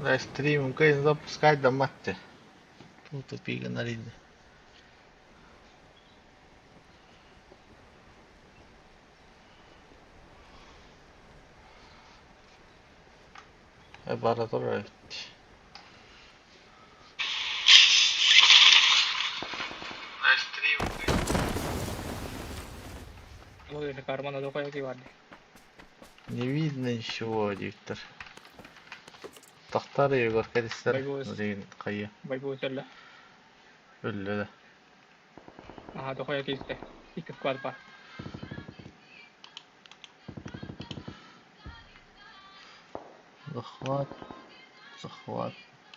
Да, стрим, конечно, запускать до матча. Тут тупига налили. Bara τώρα. Не видно ничего, диктор. Тахтары Егор, кәдестер. Деген қайы. Өлі да. Захват. Захват.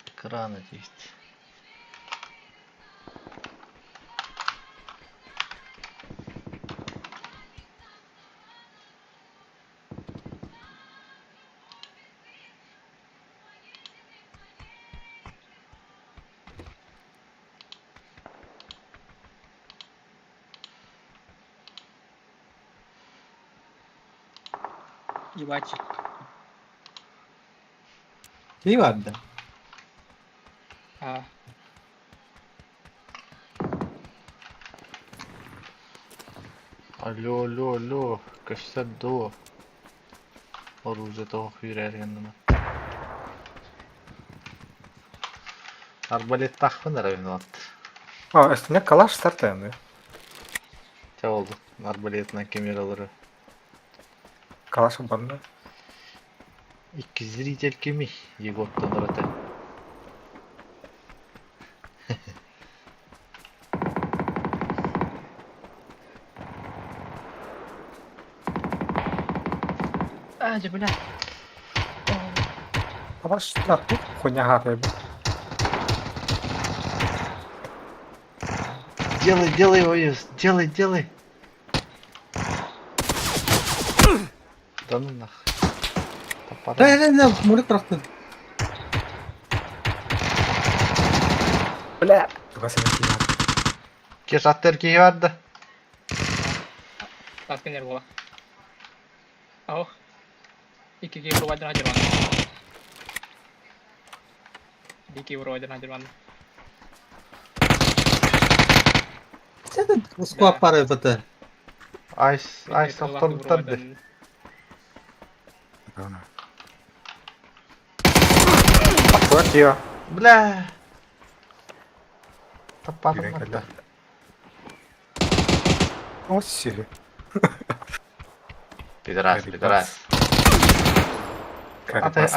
Экрана есть. Ебать. Chi guarda? Алло, алло, алло. Кәштер до. Оружие того хүйрәргеннен. Арбалет тақпын әрәвен Üstüne kalaş startı yani. Те oldu. Арбалетінің камералары. Kalaşın bana. Iki зритель кеми. Еготтан ұраты. Бля. Kalaş startı. Хуйня гапає. Делай, делай его, делай, делай. Да ну нах. Ne, mulut bıraktın. Bля. Tuka seni kıyar. Кеш аттар кейі барды. Таскенер бола. Ау. Iki провайдер хажырман. Iki провайдер хажырман. Sen de squad para yapıtı. Ай соқтырып тұрды. Akkurat diyor. Бля. Таппадым мында. O sürü. Пидорас, пидорас. Karibas.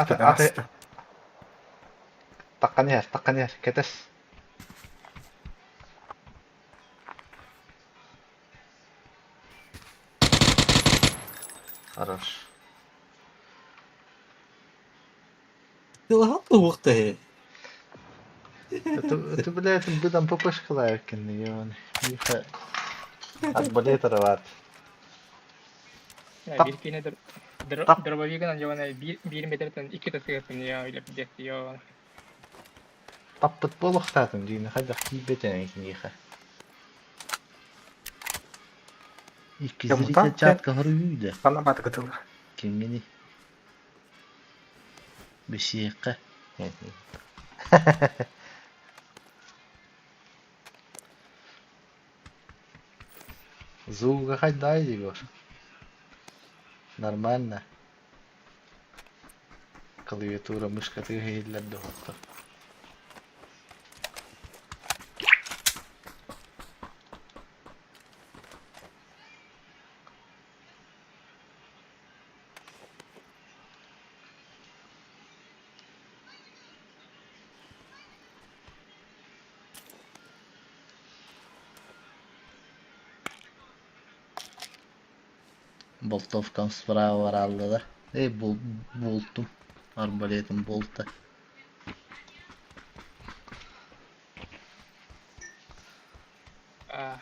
Таққан ер, кетес. Хорош. Yılan da vuxtu. Это, блядь, быдам попышкала еркен, ебаный. Миха. Арбалетер var. Birikine dробовигынан жабана 1 метрден 2 тасыгатын я ойлап декти я. Таппыт болуқтатын, дейін, қайдақ кейбетен екен еха. Екі зритель чатқа ғырүйді. Bana batı kıtılı. Кенгені. Бешеққа. Звука қайдай, Егор. Нормально. Клавиатура, мышка тігейлерді хоқты. Болтовкам справа var aldı da. Boltum. Arbaletim bolta. А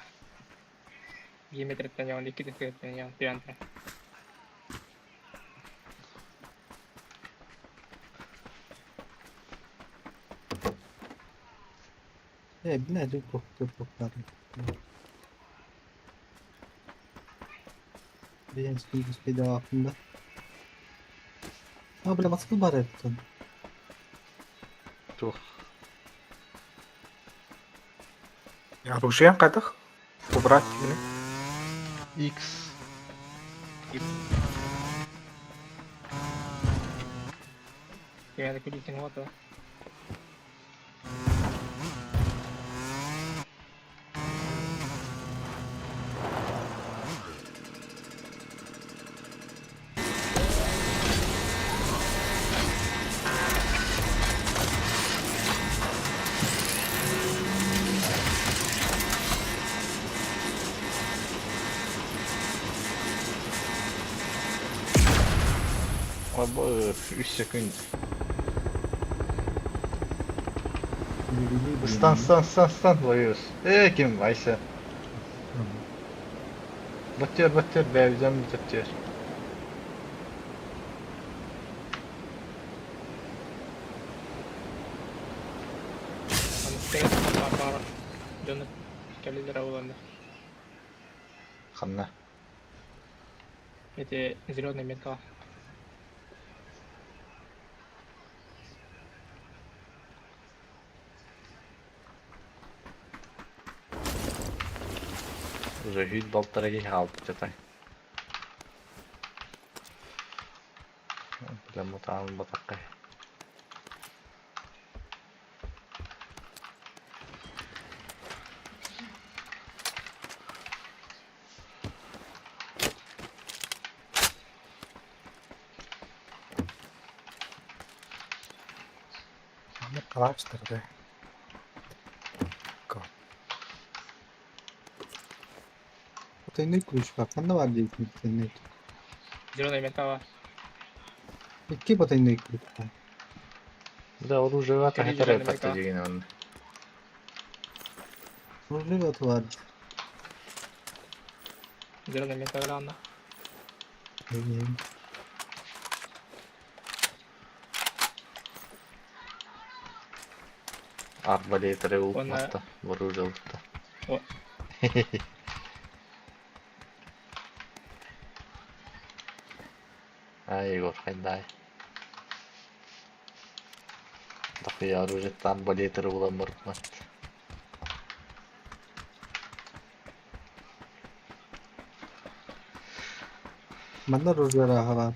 1 метрден жабана 2 тасыгатын я тиянты. Ne de koklar. Benim speed altında. Ha böyle baskı var yaptın. Tuh. Оружие кайдах? Убрать или? X. Kayada kulisin вот. Abo 3 sekund. Stun koyuyoruz. Kim Ayşe? Batıyor bevcan batıyor. Там стоит пара. Дönüp kelliler avlandı. Kanna. Эти зеленые метка. Уже hüt baltara gel aldık çatay. Bilen mutağın batakay. Кластер, Потайной ключ bak. Bende var diye iki потайной. Зеленая метка var. İki потайной ключ var. Bir de orужие var Kelly tahtar zеленый yapattı метка. yine onu. Rujlu batı var. Зеленая метка глянда. Arbaletleri Ona- ultmatta. Orужиялыкта. O. Ай, Егор, хайдай. Так я оружие арбалетері улам бармат. Bende rujlu raha var.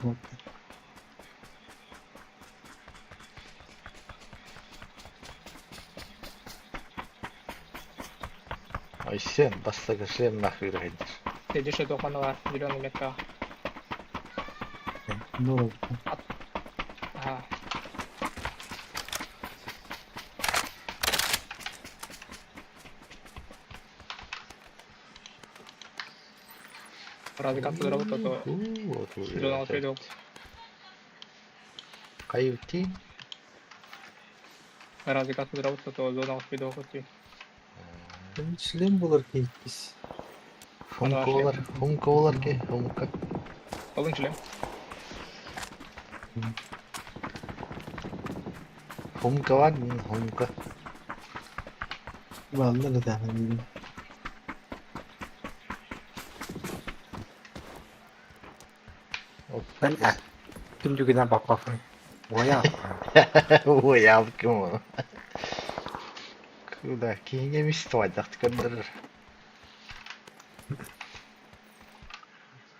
Ay sen, basta kışın nahir haydir. Следующая тохана var. Зеленая метка. Ne oldu? Ага. Развлекаться до работы, то зеленого придет. Каюти. Развлекаться до работы, то зеленого придет. Benim çilem bulur ki biz. Humkolar ki, humka. Kalın çilem. Humka var mı? Humka. Vallahi da hani. Ben tunjukin ang bakwasan. Waya. Ой, я кому. Куда? Кине мистовать, так ты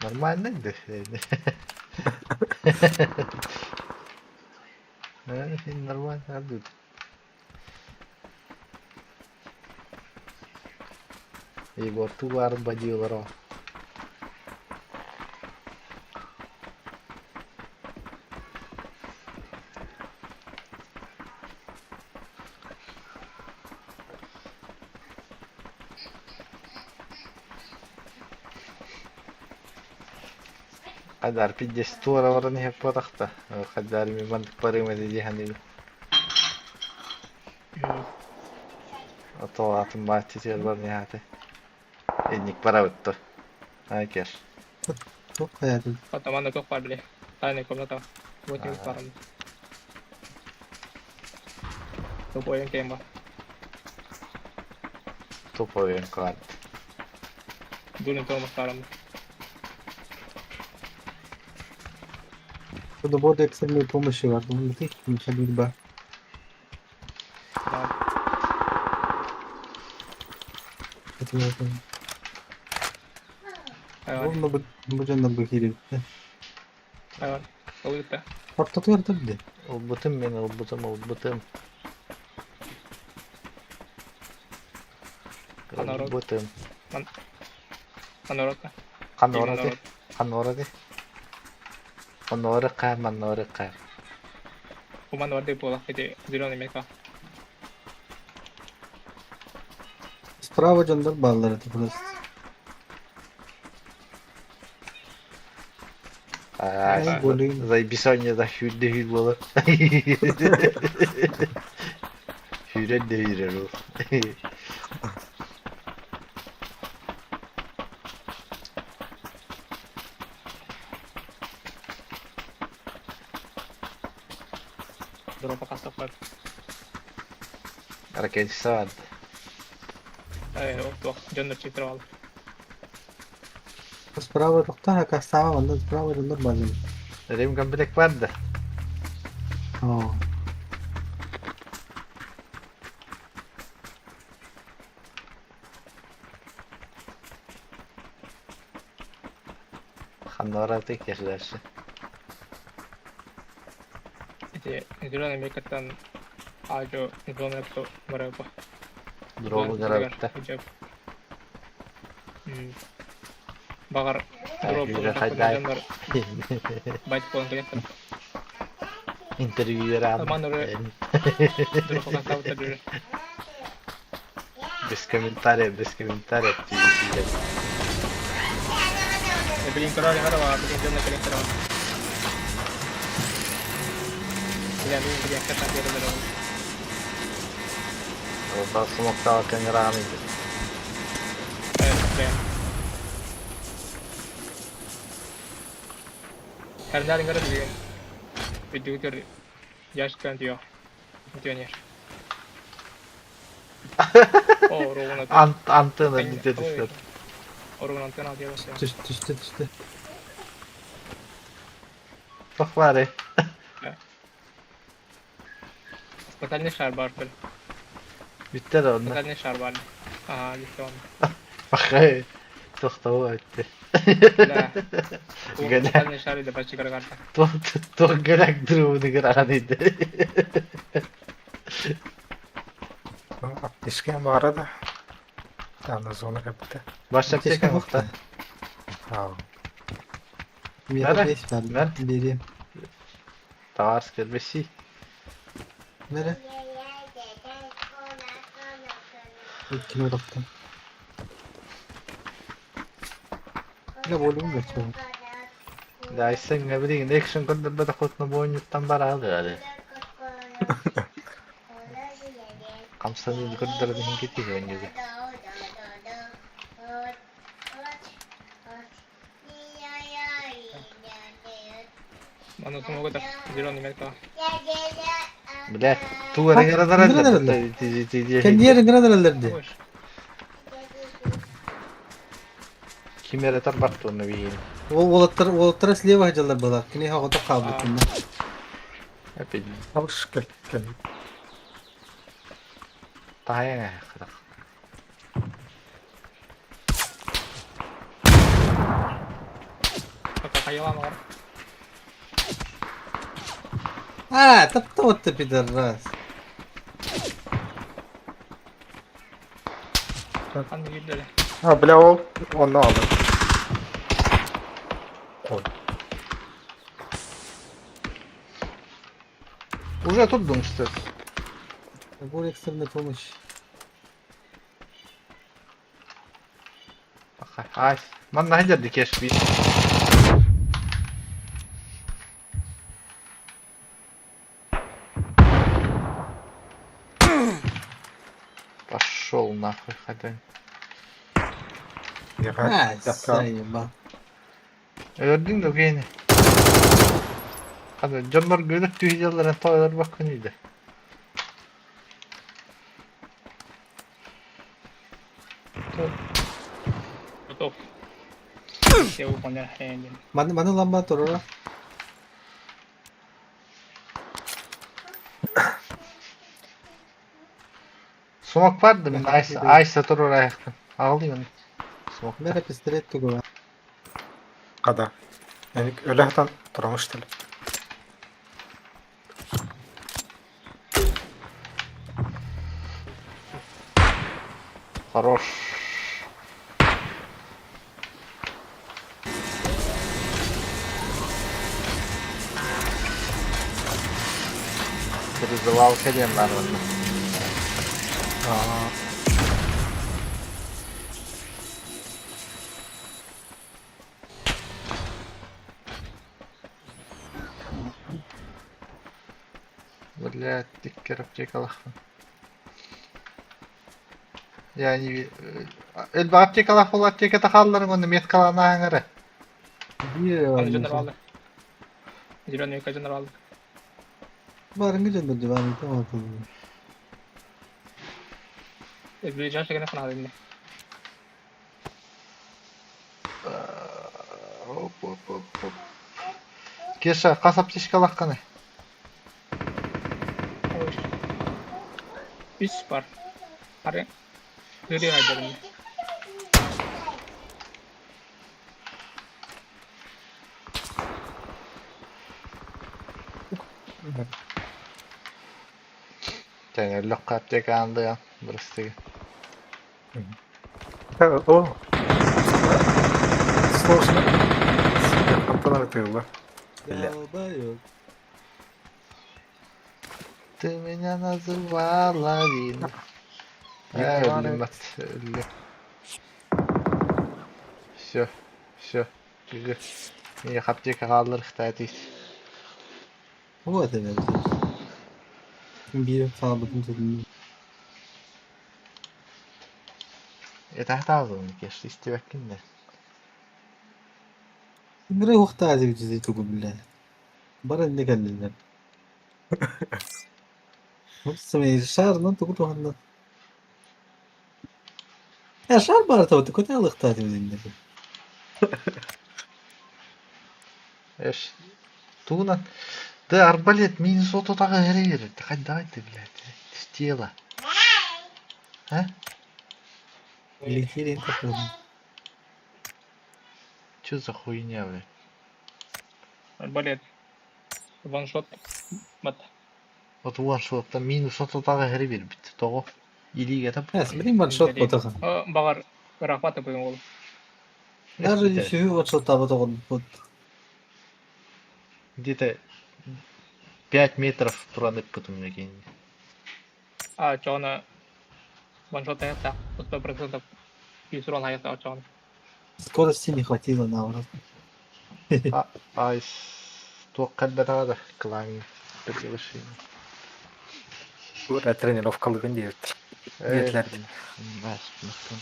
Нормально, да? Нормально, адут. Егор, ту арбадил ро. Kadar piddes tuolla varan ihan potakta. Kadar mi mantik parimedi jihani. Oto atın bahçe siellä var nihate. Ennik paravuttu. Aikers. Çok hayatım. Атаман только пар, бля. Тайная комната. 8 Ага. паром. Тупой кемба. Tupojen kaat. Дулин Томас паром. Burada bu arada ekstremli pomoşı var. Bunu da hiç kimse bilmez. Tamam. Hadi bakalım. Hayvan. Oğlum bu candan bu hile bitti. Hayvan. Uyutta. Patlatıyor tabii. Ubutun beni, ubutun. Kanaro. Ubutun. Manoroka. Kanora de. Manora. Uman orada pola. Hadi zero meka. Справа canlar bağlar это просто. А, блин. заебисание за hülle было. Hüren de hüren ol. Drop'a kasap var. Аркадий vardı. O canlar çiftleri aldı. Справа тоқтар, а сама ванда справа canlar bağlar. Benim gömlek vardı. Aa. Kanora tek yaşarsı. Hadi zero meka'dan ajo drone yaptı. Merhaba. Drop'u garabıtta. Багар дроп жандар байт болон келет. Interview veren. Aman oraya. Drop'a kasap var. Без комментариев. Bilin karo yang ada bilin jangan kalian karo. Bilin kata dia dulu. Orada smokta akın ramıydı. Evet. Karena dengar dia video itu yaş kan dia. Dia ni. Oh, rogan. Antena bize düştü. Rogan antena dia bas. Düştü. Bak var ya. Totalnya şar var. Bitti de onlar. Totalnya şar var. Aha, gitti onu. Bak hey. Çok tava etti. Lah. Gede. Totalnya şar itu pasti kara-kara. Çok gerek durumunu kıranıydı. Ateşken bu arada. Yalnız onu kapıda. Başlayacak mı muhtar? Tamam. Mira Nere? 5 verdim. Ver. Vereyim. Tavars gelmesi. Nere? Kime baktım? Ne volüm geçiyor? Ya sen ne bileyim action kadar da kutlu boyunluktan beraber yani. Kamsanın kadar da hingeti gibi. Mana semua kita zero ni mereka. Bile tuvara yaradan Kendi yerine nerelerdi? Hoş. Kim yaratar baktı onu bir yeni. Волоттар слева хаджалар балар. Кини хагата кабы кунда. Hep Hoş gel. taya ne kadar. Kakak kayalan var. Tapta otta pidarras. Kan girdi de. Ha bile o onu alır. Oy. Уже тут дом что ли? Bu ekstremde помощь. Ay, man ne geldi keşfi? Пошел нахуй, хотя. Sayma. Gördün de yine. Hadi canlar görüp tüyeceğler toylar bakın iyiydi. Tutup. Saya poner hand. Mana lamba torora? Smoke vardı mı? Ben Ice, gidiyorum. Ice dur oraya yakın. Ağlayın. Smoke. Mere pistolet tugu. Kada. Yani öyle hatan duramış değil. Хорош. Призывалка дем, наверное. Aa, Блядь, тикер аптека лахын. Yani el aптека lах bol aптека takalların onu metkalana hangara. Bir Onu canları var. aldı. Jiron yukarı canları aldı. Barıngı candır divan tamam. Bir can şekene falan aldı. Hop hop hop hop. Keşke kasap tişka lahkanı. Hoş. Üst var. Arı. Gri aydarında. Sen lokka aптека andı ya. Burası. o. Слушно. Kapılar atıyorlar. Ya da yok. Ты меня называла Вин. Öldüm bak. Öldüm. Все. Все. Güzel. İyi aптека kaldır ihtiyacıyız. Bu da evet. Bir sabıkın tutun. Tahta ağzını geçti. İstivekin de. Bire muhtaç bir çizik tugu bile. Bara ne geldiler. Nasıl şardan tugu tuhandan. Ya şar bara tavu tugu ne alıkta temizinde. Эш. Тугунан. Да арбалет Миннесотадағы әрі береді. Қайдайды, блядь. Стела. А? Лихирин такой. Чё за хуйня, блядь? Арбалет. Ваншот. Бат. Вот ваншотта Миннесотадағы әрі беріп бітті. Тоғы. Илиге тап. Ya benim var shot botağı. О, багар. Рахмат yapıyorum oğlum. Даже şu var shot tabu bot. Где-то 5 метров пронып потом мне кинь. А, çoğuna ваншот hayatta. 100% Yusron hayatta o çoğuna. Скорости не хватило на урок. Ай, тоққандар ағада. Клан приглашение. Burada trenirovkalığı diyor. Niyetler. Başlasın.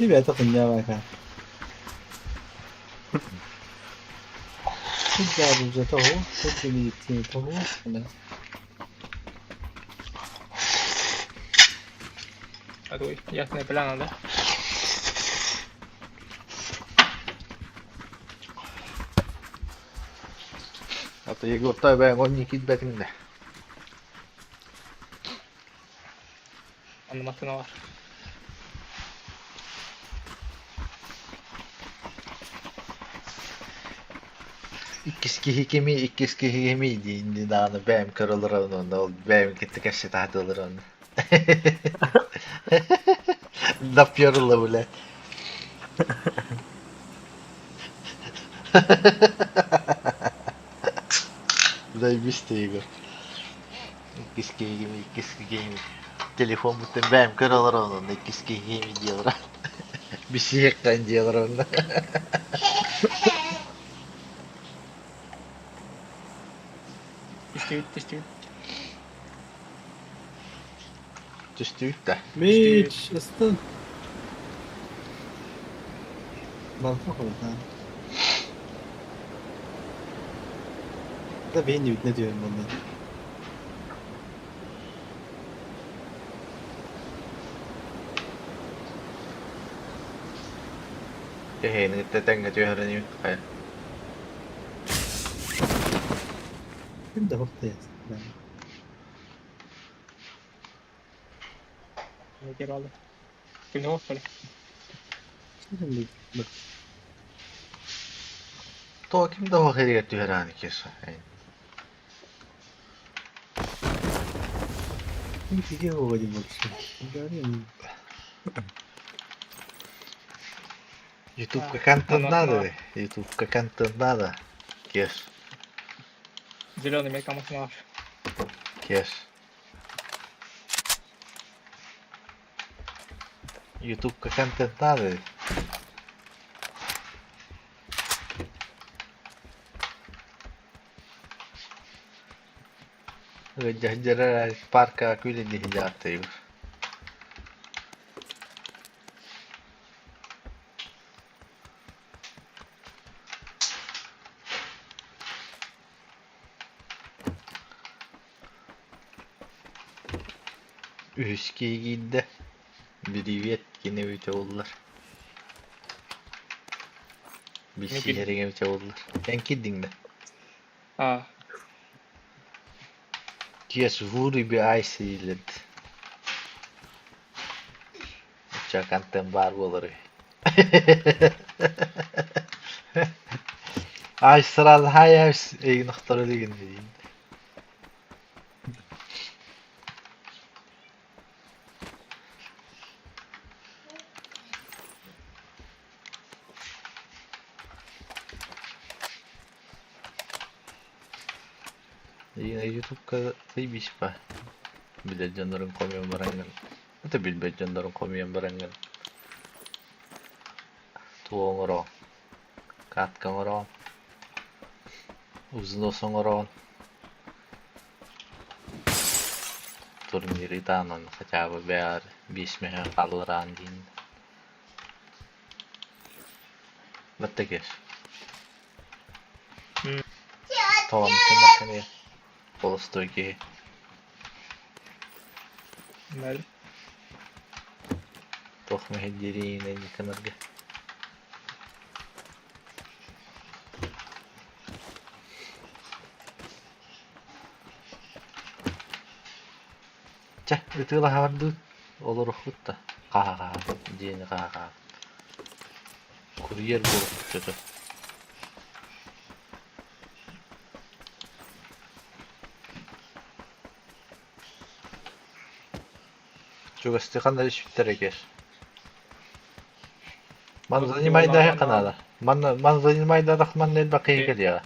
Ребята, понимаю. Тут я уже того, тут медицины того. Да. А то ясная поляна, да? Ata Yegor'da ben 12 gitmedim de. Animasyonu var. İkiski hikemi diyindi dağını benim kırılır onu oldu. Benim gitti kaşı tahta olur onu. Laf yoruldu bile. Заебись-то, Игорь. İkiski hikemi. Telefon muhtemelen benim kırılır onun. İkiski hikemi diyorlar. Bir şey ekran diyorlar onda. Düştü. Düştük de. Меч, ыстын. Balta koydu. Da beğeni ne diyorum bundan. Hei, nyt te tengät yhden nyt kai. Şimdi hafta yaz. Ben Ne geri aldım. Şimdi hoş böyle. şimdi bak To kimde o heriye tüherani kes. bir video oldu bak şimdi. Görüyor musun? YouTube Ah, kanton anlatma. надо. YouTube kanton надо. Kes. Зеленый мельком осмав. Kes. YouTube kanton надо. Gajah parka küle dihijatıyor. Üsküdar'da Привет, yine oldular. Bir Ne şehre oldular. Sen gittin de. Ah, Yes, vuri bir ay seyirledi. Uçakanten barbaları. Ay sırada hayır ey noktaları diyeyim. Yine YouTube'da bir iş var. Bir canların komiyon barangan. Itu bir canların komiyon barangan. Tuo ngoro. Katka ngoro. Uzun olsa ngoro. Turniri tanon хотя bear bismeh kaldıran din. Batta kes. Hmm. Tamam sen bakın ya. Polstoyki. Mel. Toch mehedirin en kanarga. Cah, itulah hardu. Olur hutta. Kaha, jini kaha. Kuryer bulup kötü. Чего стихана лишь вторикеш. Ман занимай да канала. Ман занимай да рахман не bakayım geliyor.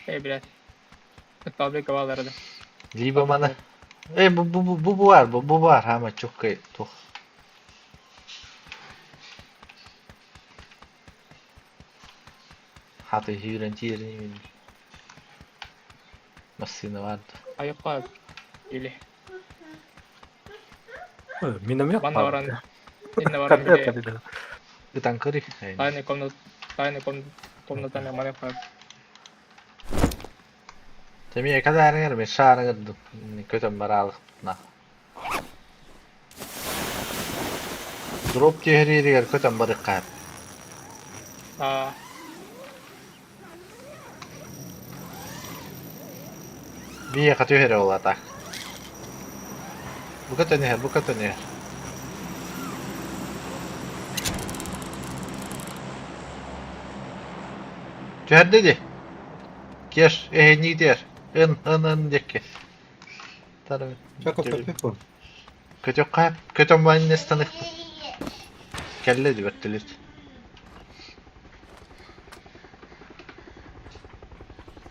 Biraz. Fabrika bağları da. Liba mana. Bu var bu var ama çok çok. Hatta hüren masina vardı. Ayıp var. İli. Minum yok Bana mu? varan. Inne varan Kadar bir de. kadar. Gıdan kırık. Aynı konuda mana yapar. Temiye kadar gelme şahane gırdım. Kötü baralık. Drop cehri diğer kötü barık kayıp. Ah, Bir yaka cehri ola tak. Bu kötü neher. Cehri dedi. Geç, ni der. Ön dekke. Tarım. Çako Pepo. Kötü kayıp. Kötü muayenesi tanıktı. Kelle diyor dilit.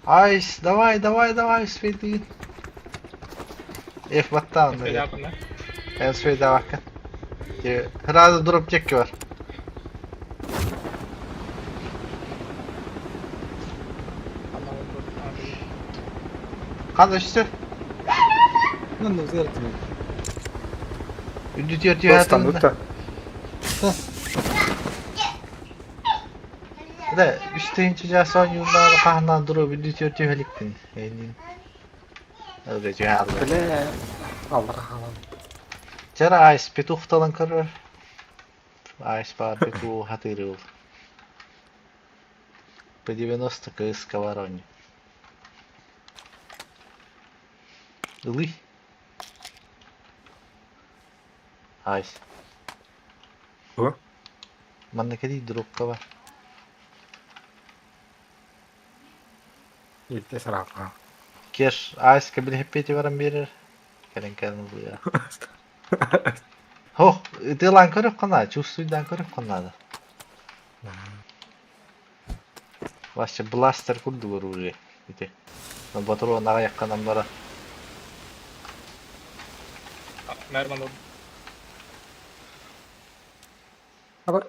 Айс, давай, Свейдин. F battan söyle da. hakkında. Ben Sweyde bakın. Herhalde drop check var. Allah'ım dur. Abi. Kardeş işte. Lan da ziyaret mi? Üdütüyor Dostan hayatında. lütfen. Bir de üsteyin çocuğa son yıllarda kahından durup üdütüyor heliktin. Yani. Öyle cihazda. Böyle. Allah rahmet. Cara Ice Petuh talan kırır. Ice бар Petuh hatırıyor. По 90 КС Кавароне. Ilı. Ay. Bu. Manna kedi dropka var. Gitti sarapla. Ker Ice kabul hep beti varan verir. Keren bu ya. Ho, ıtılan körüp kana, çustuydan körüp kana da. Başça blaster kurdu var oraya. Gidi. Batır onlara yakkan amlara. Merman oldu. Ama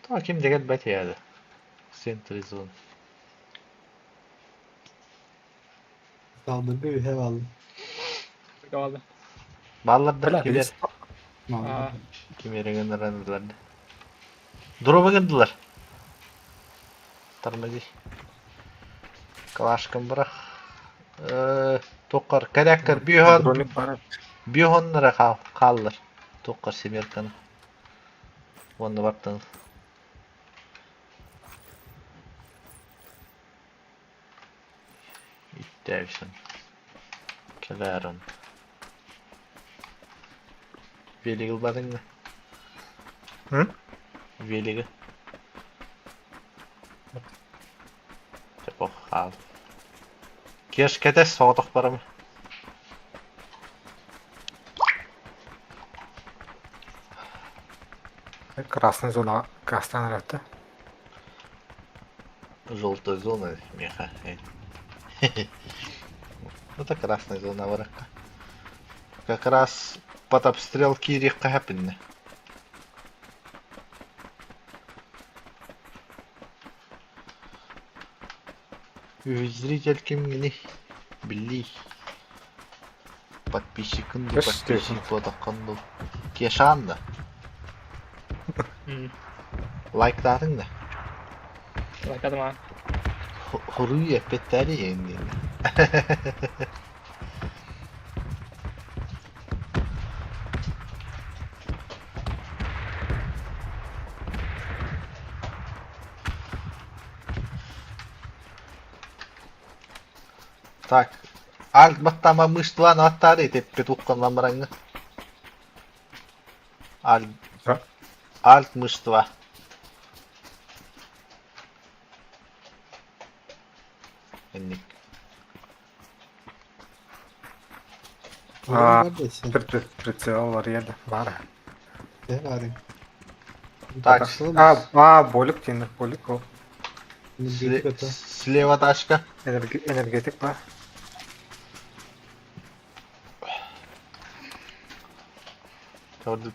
Tamam kim de gel beti yani. Sentry zone. Kaldır bir hev aldım. Kaldı. Ballar da Bela kimer. biz Aa. Kimere gönderendiler de. Drop'a gönderdiler. Tarmadı. Kalaşkın bırak. Tokar karakter dronik var. bir honlara kaldır. Tokar Semerkan'ı. Onda baktın. İttevsin. Keleron. Veli yılmadın mı? Hı? Veli. Çok hal. Keşke soğuduk para mı? Красная зона. Красная нравится. Желтая зона меха. Ну так красная зона врага. Как раз под обстрел Кири Хаппинна. Зритель кимни билли. Подписчикын да Yes, подписчик фотоконду. Кешанды. Лайктадың да. Like'ladım ha. Horuyu epetleri yayınlayın. Так. Alt battama mıçtılan attarı tepe tukkanlan barangı. Ha? Alt mıçtıva. Enlik. Aa, Neredesin? Прицел var yerde. Var. Ne arayayım? Так. Bolik şimdi. Bolik o. Bir kata. Слева тачка. Energetik var. Gördüm.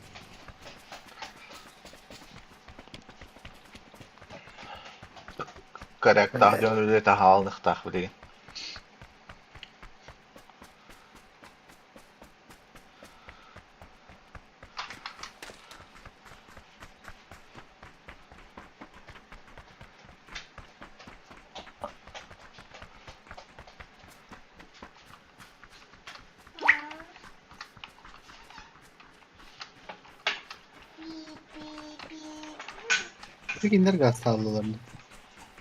Correct, dag John, dit haal nog dag betekent. Peki inler gaz sağlılarını.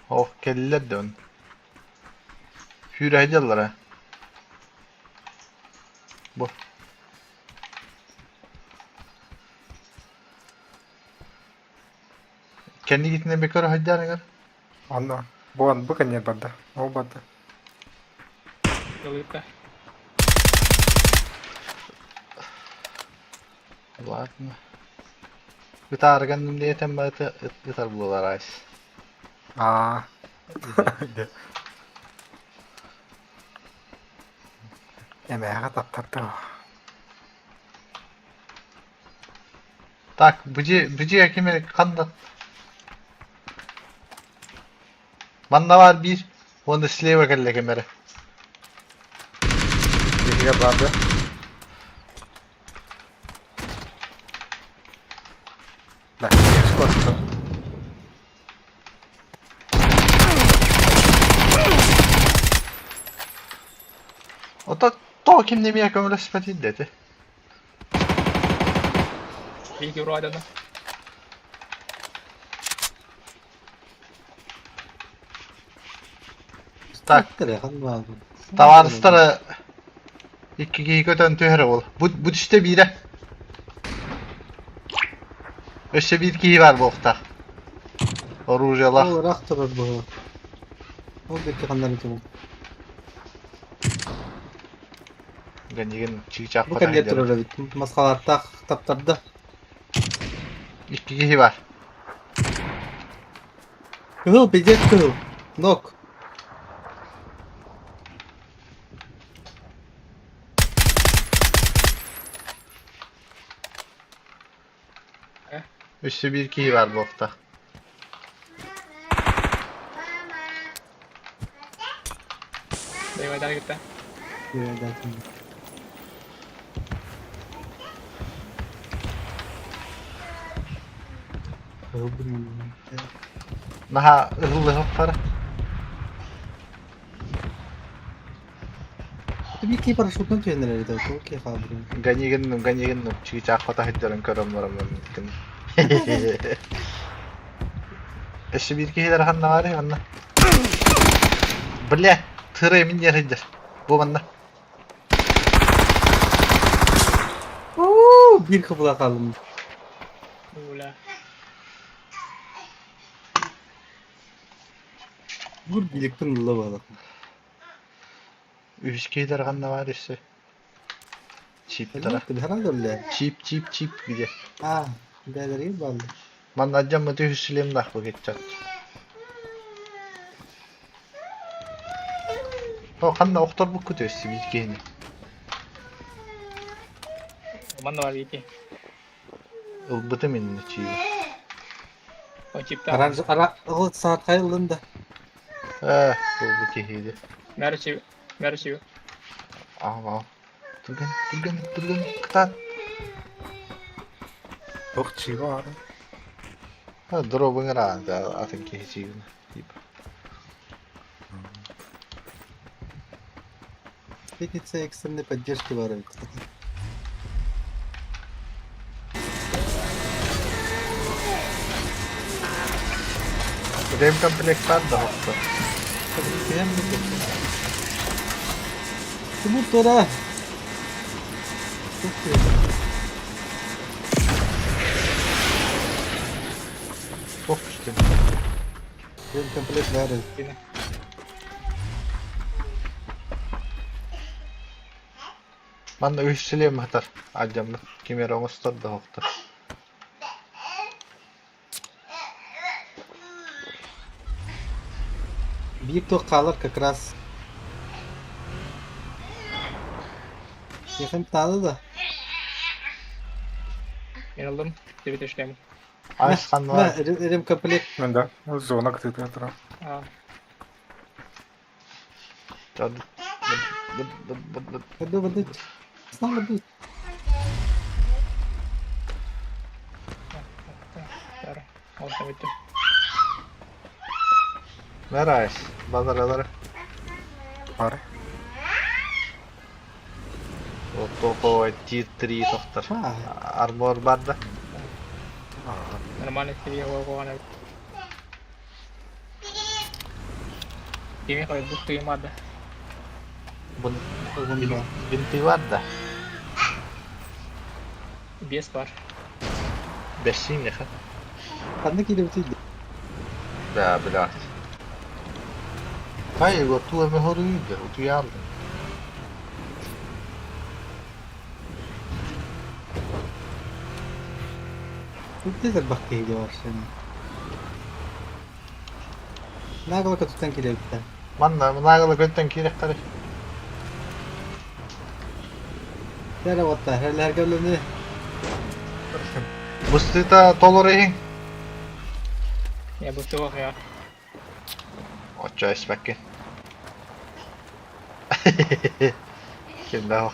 Oh, kelle dön. Hür hediyeler. Bu. Kendi gittiğinde bekar hediyeler gel. Anla. Bu kan yer badda. O badda. Yolu gitti. Ладно. Gitar kendim diye tembelete gitar buluyorlar ay. Aa. Emeğe taptı. Так, bıcı yakimi kandı. Banda var bir. Onu slave kelle kemeri. Bir vardı. Bak, skottı. O da to kim ne bir yakımı spati dedi. Bir euro adamı. Tak. Telekan vardı. Tavaristara 2 gigadan töhre ol. Bu düşte bire. Öşe bir giyi var bu okta. Orujalar. O raktırır bu. O bir kandan içi bu. Ganyigen çıkacak Bu kadar kan yetir gidelim. öyle bit. Maskalatta kitaplarda. 2 giyi var. Kıl becek kıl. Nok. Öşe bir giyi var bu okta. Dayı kadar gitti. Yerden şimdi. Naha ıhlı hopara. Bir ki paraşütün tüyenleri de o ki kabri. Ganyigen çıkacak kadar gidelim körümlerim mümkün. Öşe bir giyiler hanna var ya anna. Bile tırı emin yeridir. Bu bana. Oo, bir kapıda kaldım. Ula. Vur birlikte nulla bağlı. 3 giyiler hanna var işte. Çip tara. Elbette herhalde öyle. Çip gidiyor. Ha, değerleri bağlı. Man acam mı hüsüleyim dah bu geçecek. O kanna oktar bu kutu üstü bir giyini. Aman da var bir iki. Ilbıdı minni çiği. O çipte. Ara o saat kayıldığında. Bu giyiydi. Merçiv. Ama. Durgan. Kıtan. Yok çiğ var. Ha drop'un herhalde atın giyiciğini. Peki sen ekstremde поддержки var evet. Rem kompleks var da hopta. Krem mi bu? Kumut tora. Çok iyi. Çok işte. Krem kompleks var evet. Yine. Man da hüsüleyim atar. Acamlı. Kimera olmuşlar da hopta. Bir tok kalır как раз. Yakın tanıdı da. Yanıldım. Bir teşlemi. Ayşkan var. Rem kompleks. Ben de zona kıtıklı yatıram. Aa. Hadi. Sana bu. Yara. Olsa bitti. Merais. Bazaraları. Var. O toko tier 3 toktar. Ha. Armor barda. Nормально себе его надо. Kimi koy bu kıymadı. Binti var da. Bes var. Beşin yakın. Kandı ki de bitirdi. Da bilat. Hayır o tu mejor uyuyor. O tu yardım. Bitti de bak iyi var şimdi. Ne kadar tutan ki de bitti. Man da nagalı götten kirek karış. Yara vatta her gölünü. Bustita tolorayın. Ya bu soğuk ya. Ocho esbekke. Kim daha?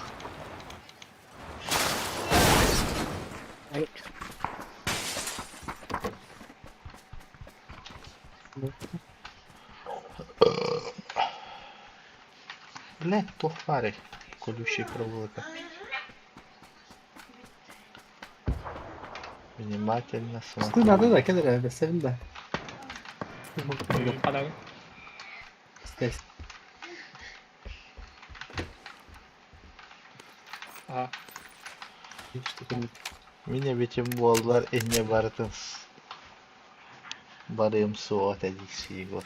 Блядь, тухварик. Колющий проволока. Minimatel nasıl? Üstün adı da gelir abi senin de. 바닥에. İstersin. 아, İşte benim. Mine bütün bollar enne baratınız. Barım soğuk edilsi Igor.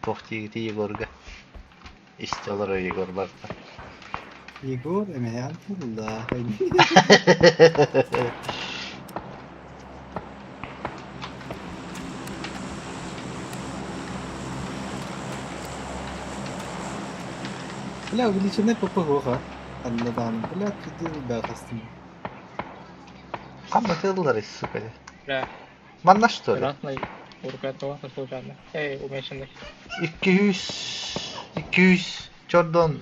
Tohti giti Igor'ga. İstiyorlar o Igor barda. Igor emeği da. Бля, увеличены ППГ. Anladım. Bля, ты да, костюм. Anlatıldılar hiç süperi. 그래. Manna что ли? Красный. Урка то, слушай, умешанный. 200 Jordan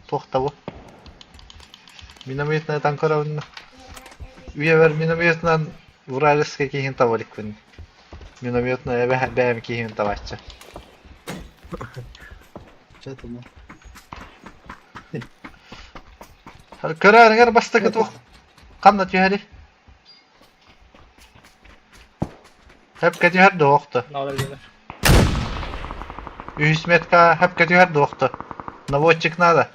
tohta bu. Minometная танкоровна. Üyever minometnan vurarızke kihin tavalik bunu. Minometная bäm kihin tavaçça. Что там? Körärnger bastakı toh. Kanat yuhari. Hep kötü her doğuktu. Надо делать. 100 metka hep kötü her doğuktu. Наводчик надо.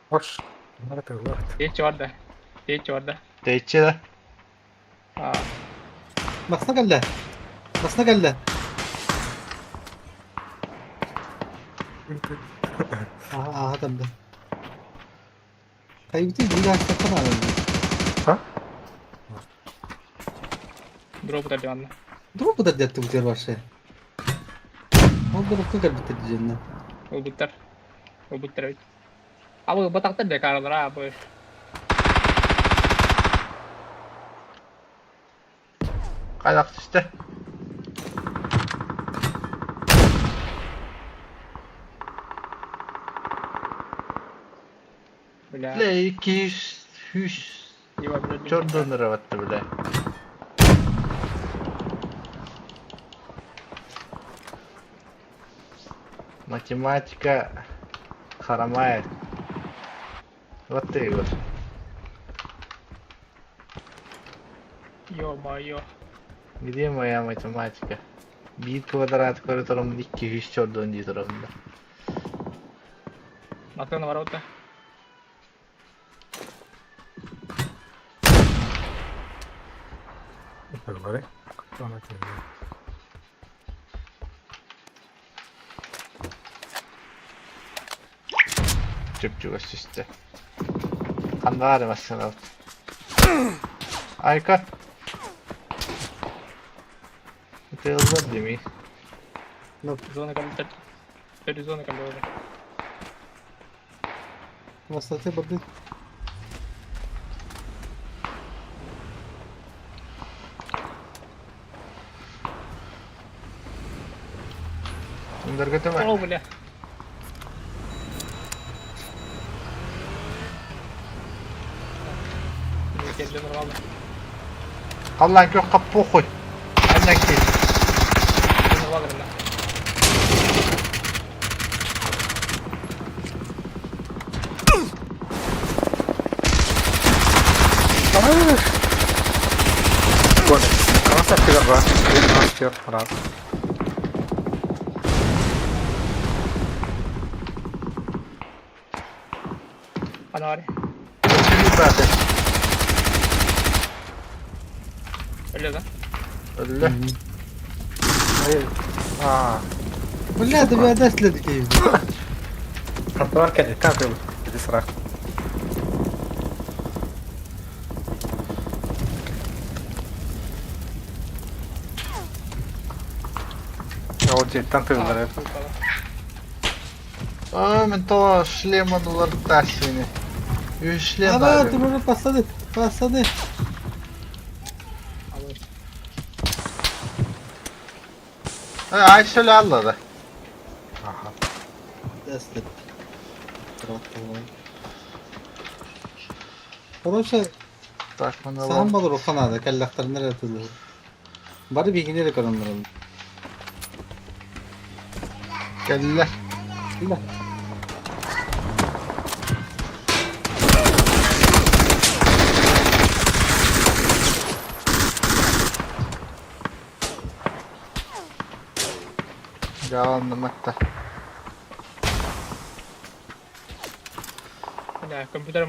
Hoş. Bunları da var. Течь варда. Течь варда. Deyitçi de. А, Basına geldi. Basına geldi. Aha adam da. Kaybettim. Bir daha sakın abi. дроп дали, Dur bu da detti bu tür başı. Oldu bu kadar bitti diyeceğim. Убыттар. Убыттар бит. Абы батактар да каралар, абы. Kayak işte. Бля. Bile 200 100 Его, блядь, Jordan lira battı bile. Математика хромает. Вот ты, Игорь. Ё-моё. Где моя математика? Bir kvadrat koridorun 200 Jordan diye tarafında. Смотрю на ворота. Böyle. Sonra geliyor. Çöpçü başı işte. Kanda aramazsın alt. Ayka. Это hızlı değil mi? Зона контакт. 4 зоны контакта. Basatı burada. Bunlar götürme. О, бля. Нет, все нормально. Allah'ın yok kapı koy. Aynen ki. Все нормально. Bueno, vamos a tirar va. Vamos a tirar para. Фонарь. Öldü zaten. Öyle lan. Öldü. Hayır. Aa. Bля, da bir adresledik evde. Tatlı varken yeter tabii. Bir sıra. Ya o cidden tabii hep. Aa, men ta шлема dolar seni. 100 шлем Ana var. dur pasladı. Pasladı. Ay şöyle alladı. Aha. Destek. Koruşa Так, bana sağın balı o kanada. Kellaklar nereye atıldı? Bari bir ginerek onları. geldiler. Bля. Devam. Nah, komputer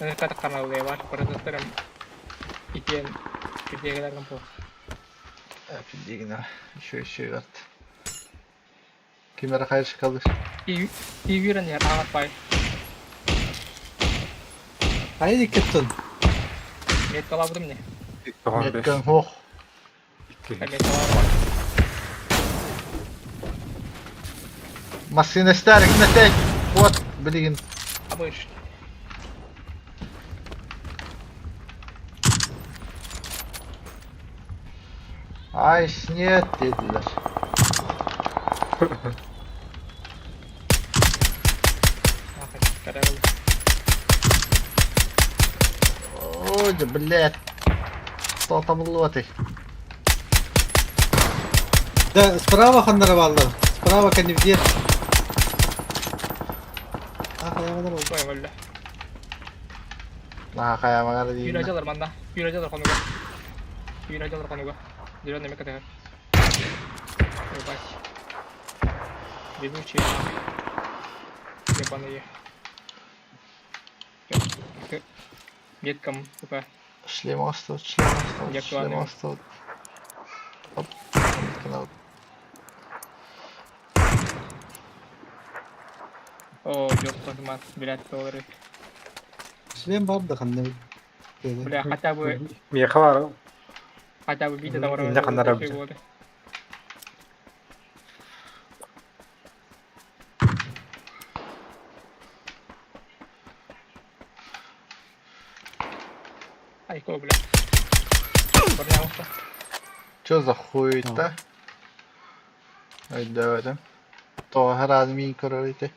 kata karena lewat prosesor ikian gede kadar kampo. Bildiğine şey var. Kimlere karşı kalır? TV ran ya amat pai. Hayır dikkat tun. Net kalau betul nih. Metken hoch. Net kalau. Maskine sterk, tek. Вот, блин. Apa iş? Ay нет dediler. Kadar oldu. Ой, да, блядь. Что там лоты? Да, справа ханlara bağlı. Справа kendini diğer. Ah ayağımdan oldu. Koy böyle. Nah, kayak mana di. Yürü acalar manda. Yürü acalar konuga. Yürü acalar konuga. Yürü ne kadar. Baş. Benim için. Ne bana ya. Меткам, типа, Шлем остал. Я Шлем кланяю. остал. Оп. Канал. о, жестко мат, блядь, доллары. Süleyman vardı kanne. Бля, Miye var. хотя бы видео там Инде кандай абзал. Айко, бля. Пожалуйста. Чё за хуй-то? Ай, давай. То herhalde mikro эти.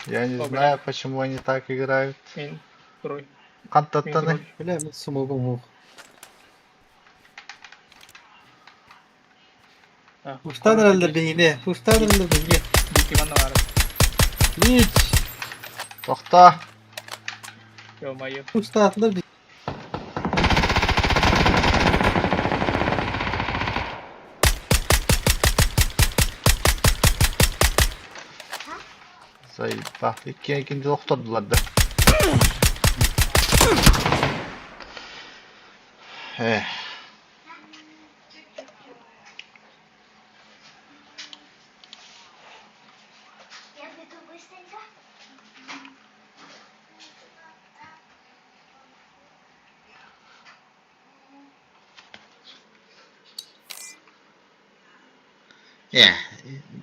Я не О, знаю, почему они так играют. Мин, второй. Кантаттаны. Öyle mi? Smoke'um yok. Uçtan herhalde beyni. Uçtan herhalde beyni. Дикий ванна. Hiç. Тохта. Ё-моё. Uçtan atılır bir. Zayıf. İkinci doktordular da. Я приду быстренько.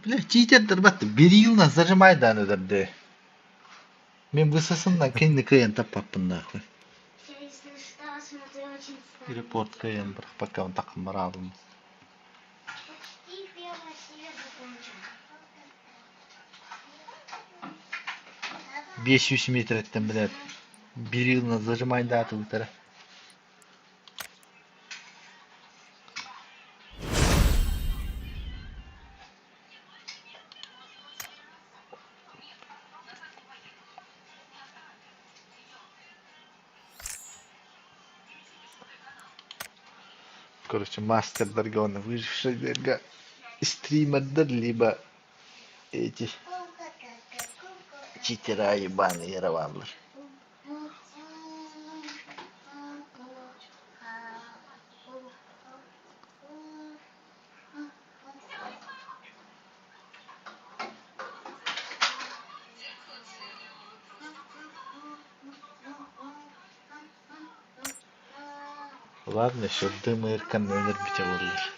Бля, читердер бат. Bir yılına zajımay öderdi. Ben высосынdan kendi kıyın tapapın nахуй. Я, если что, смотрю очень странно. Репорт кıyın bırak пока он takım var abim. Почти первая серия закончена. 500 metretten bile bir yılına zajımay da atı bu taraf. Короче, мастерлерге оны выжившилерге стримердер, либо эти читера ебаные яровамлар. Ладно, еще дым и иркан номер бить авалыр.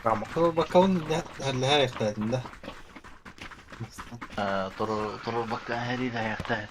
Tamam. Tamam bakalım ne her ihtiyacında. Туру бака хери да яхтает.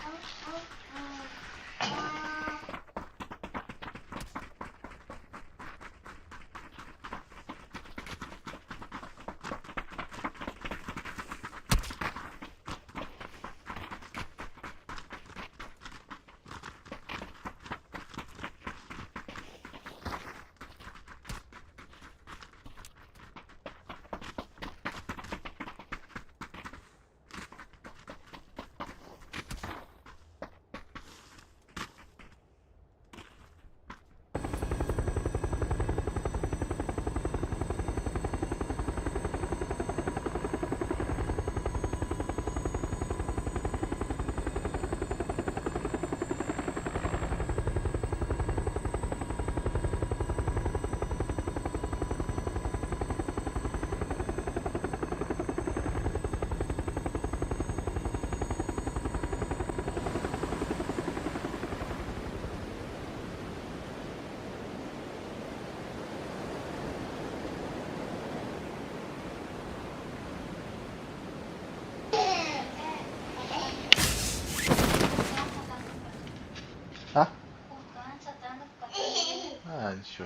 şu.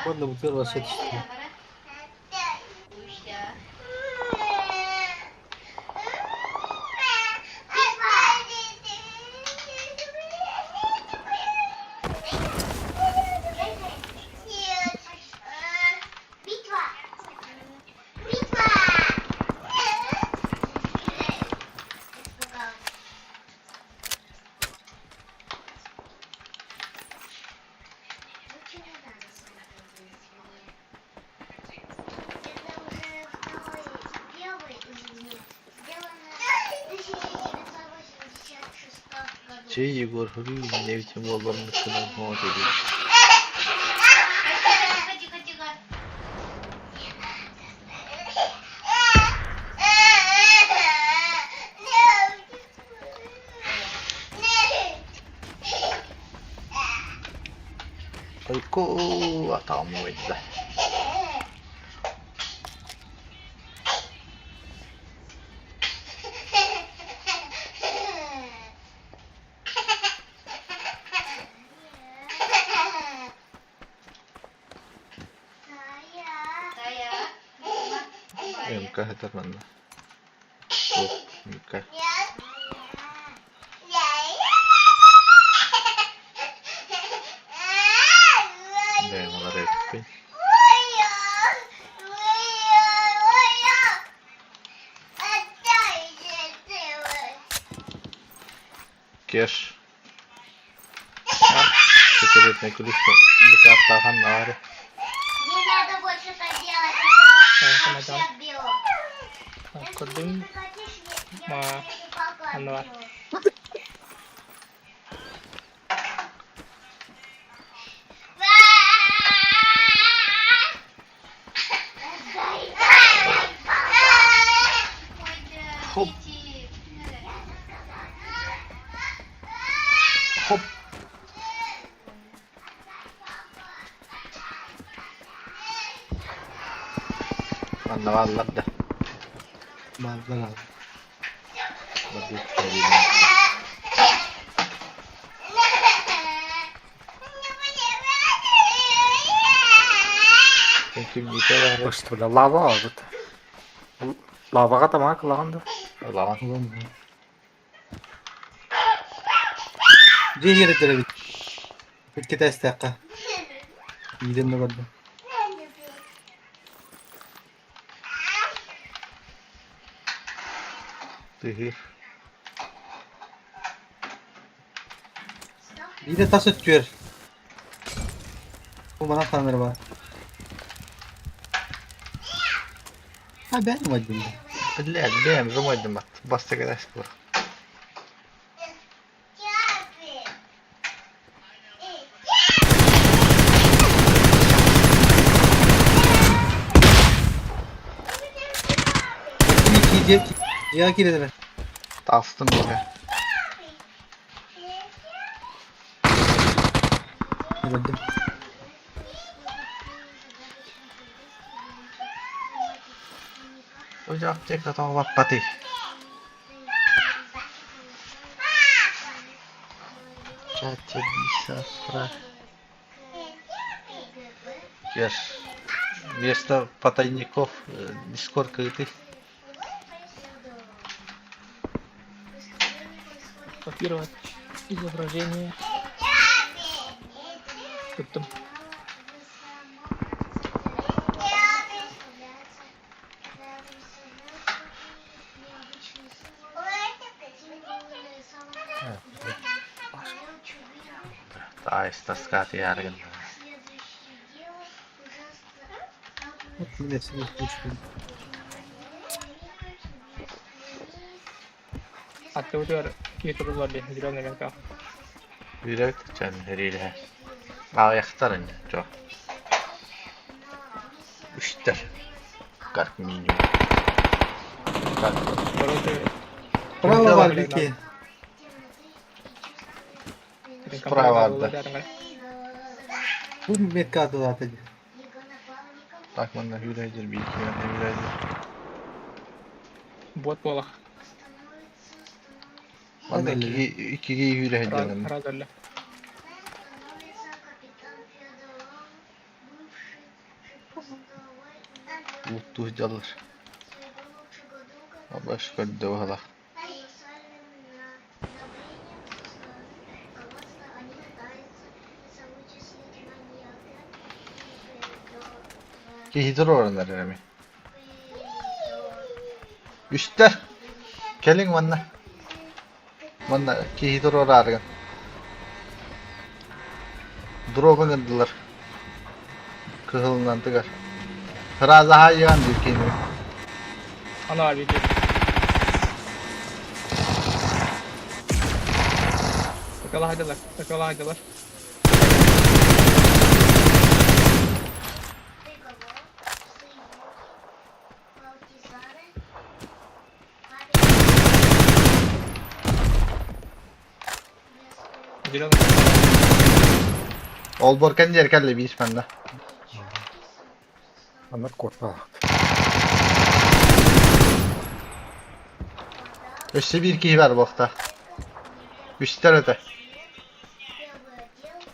Bunda bu kadar başa düştü. Битва! Битва! Испугалась. Ну чего надо смотреть, это уже второй первый или нет? Сделано в 1986 году. Şey Yegor Hırı'nın ne biçim oğlanın kınan mod ediyor. Тихо, тихо. Ayko atam oydu. MK heter bende. Oh, MK. Beğenmeler etmeyin. Кеш. Секретный ключ. Быков таган нары. Не надо больше так делать, Tamam, это вообще tamam. отбило. Kırdım. Ma. Anla. Хоп. Хоп. Anlamadılar da. Mallar abi. Hadi söyleyeyim. Çünkü bir var. Просто да лава вот. Лаваға да ма қылғанда? Ulan. Ulan bu. Cehir edere bit. Bitki test dakika. İyiden de vardı. Tıhır. İyi de taş ötüyor. Bu bana tanır var. Ha ben mi acaba? Bilal benim zomaydım bak. Basta kadar var. İyi ya girdi. Tastım gibi. Öldüm. Ocak cek atau bak pati. Caca bisa fra. Yes. Вместо потайников Дискорд крытый. Копировать изображение. Kırdım. Daha istaskati yargın. Millesini düştüm. Hatta bu diyor YouTuber var diye. Zira ne kanka. Yürek can heriyle. Ayaktarın çok. Üçter. 40 milyon. 40. Ворота. Bravo var Bilki. Sprava vardı. Bu Mekka'da zaten. Bak bana hüreydir bir iki yöne hüreydir. Bot bola. Bana Öyle. iki hüre ediyorum. Раз öyle. Становится капитан Федоров, бывший шеф-повар, Tuhcalar. своего лучшего друга, Başka bir de valla. колоссальным одобрением руководства они пытаются вычислить маньяка Федора. Kihidir oranlar mi? Üstler. Gelin bana. Bana kihidir orargan. Drogon gındılar. Kıhılından tıkar. Hıraza hayyan diyor kendimi. Ana var bir de. Sakala haydiler. Sakala haydiler. Приговор, сыграл, партизаны, Зеленый. Olborkan yerkerle bir iş bende. Onlar korkma. Üstü bir kihi ver bokta. Üstler öte. первый отдел,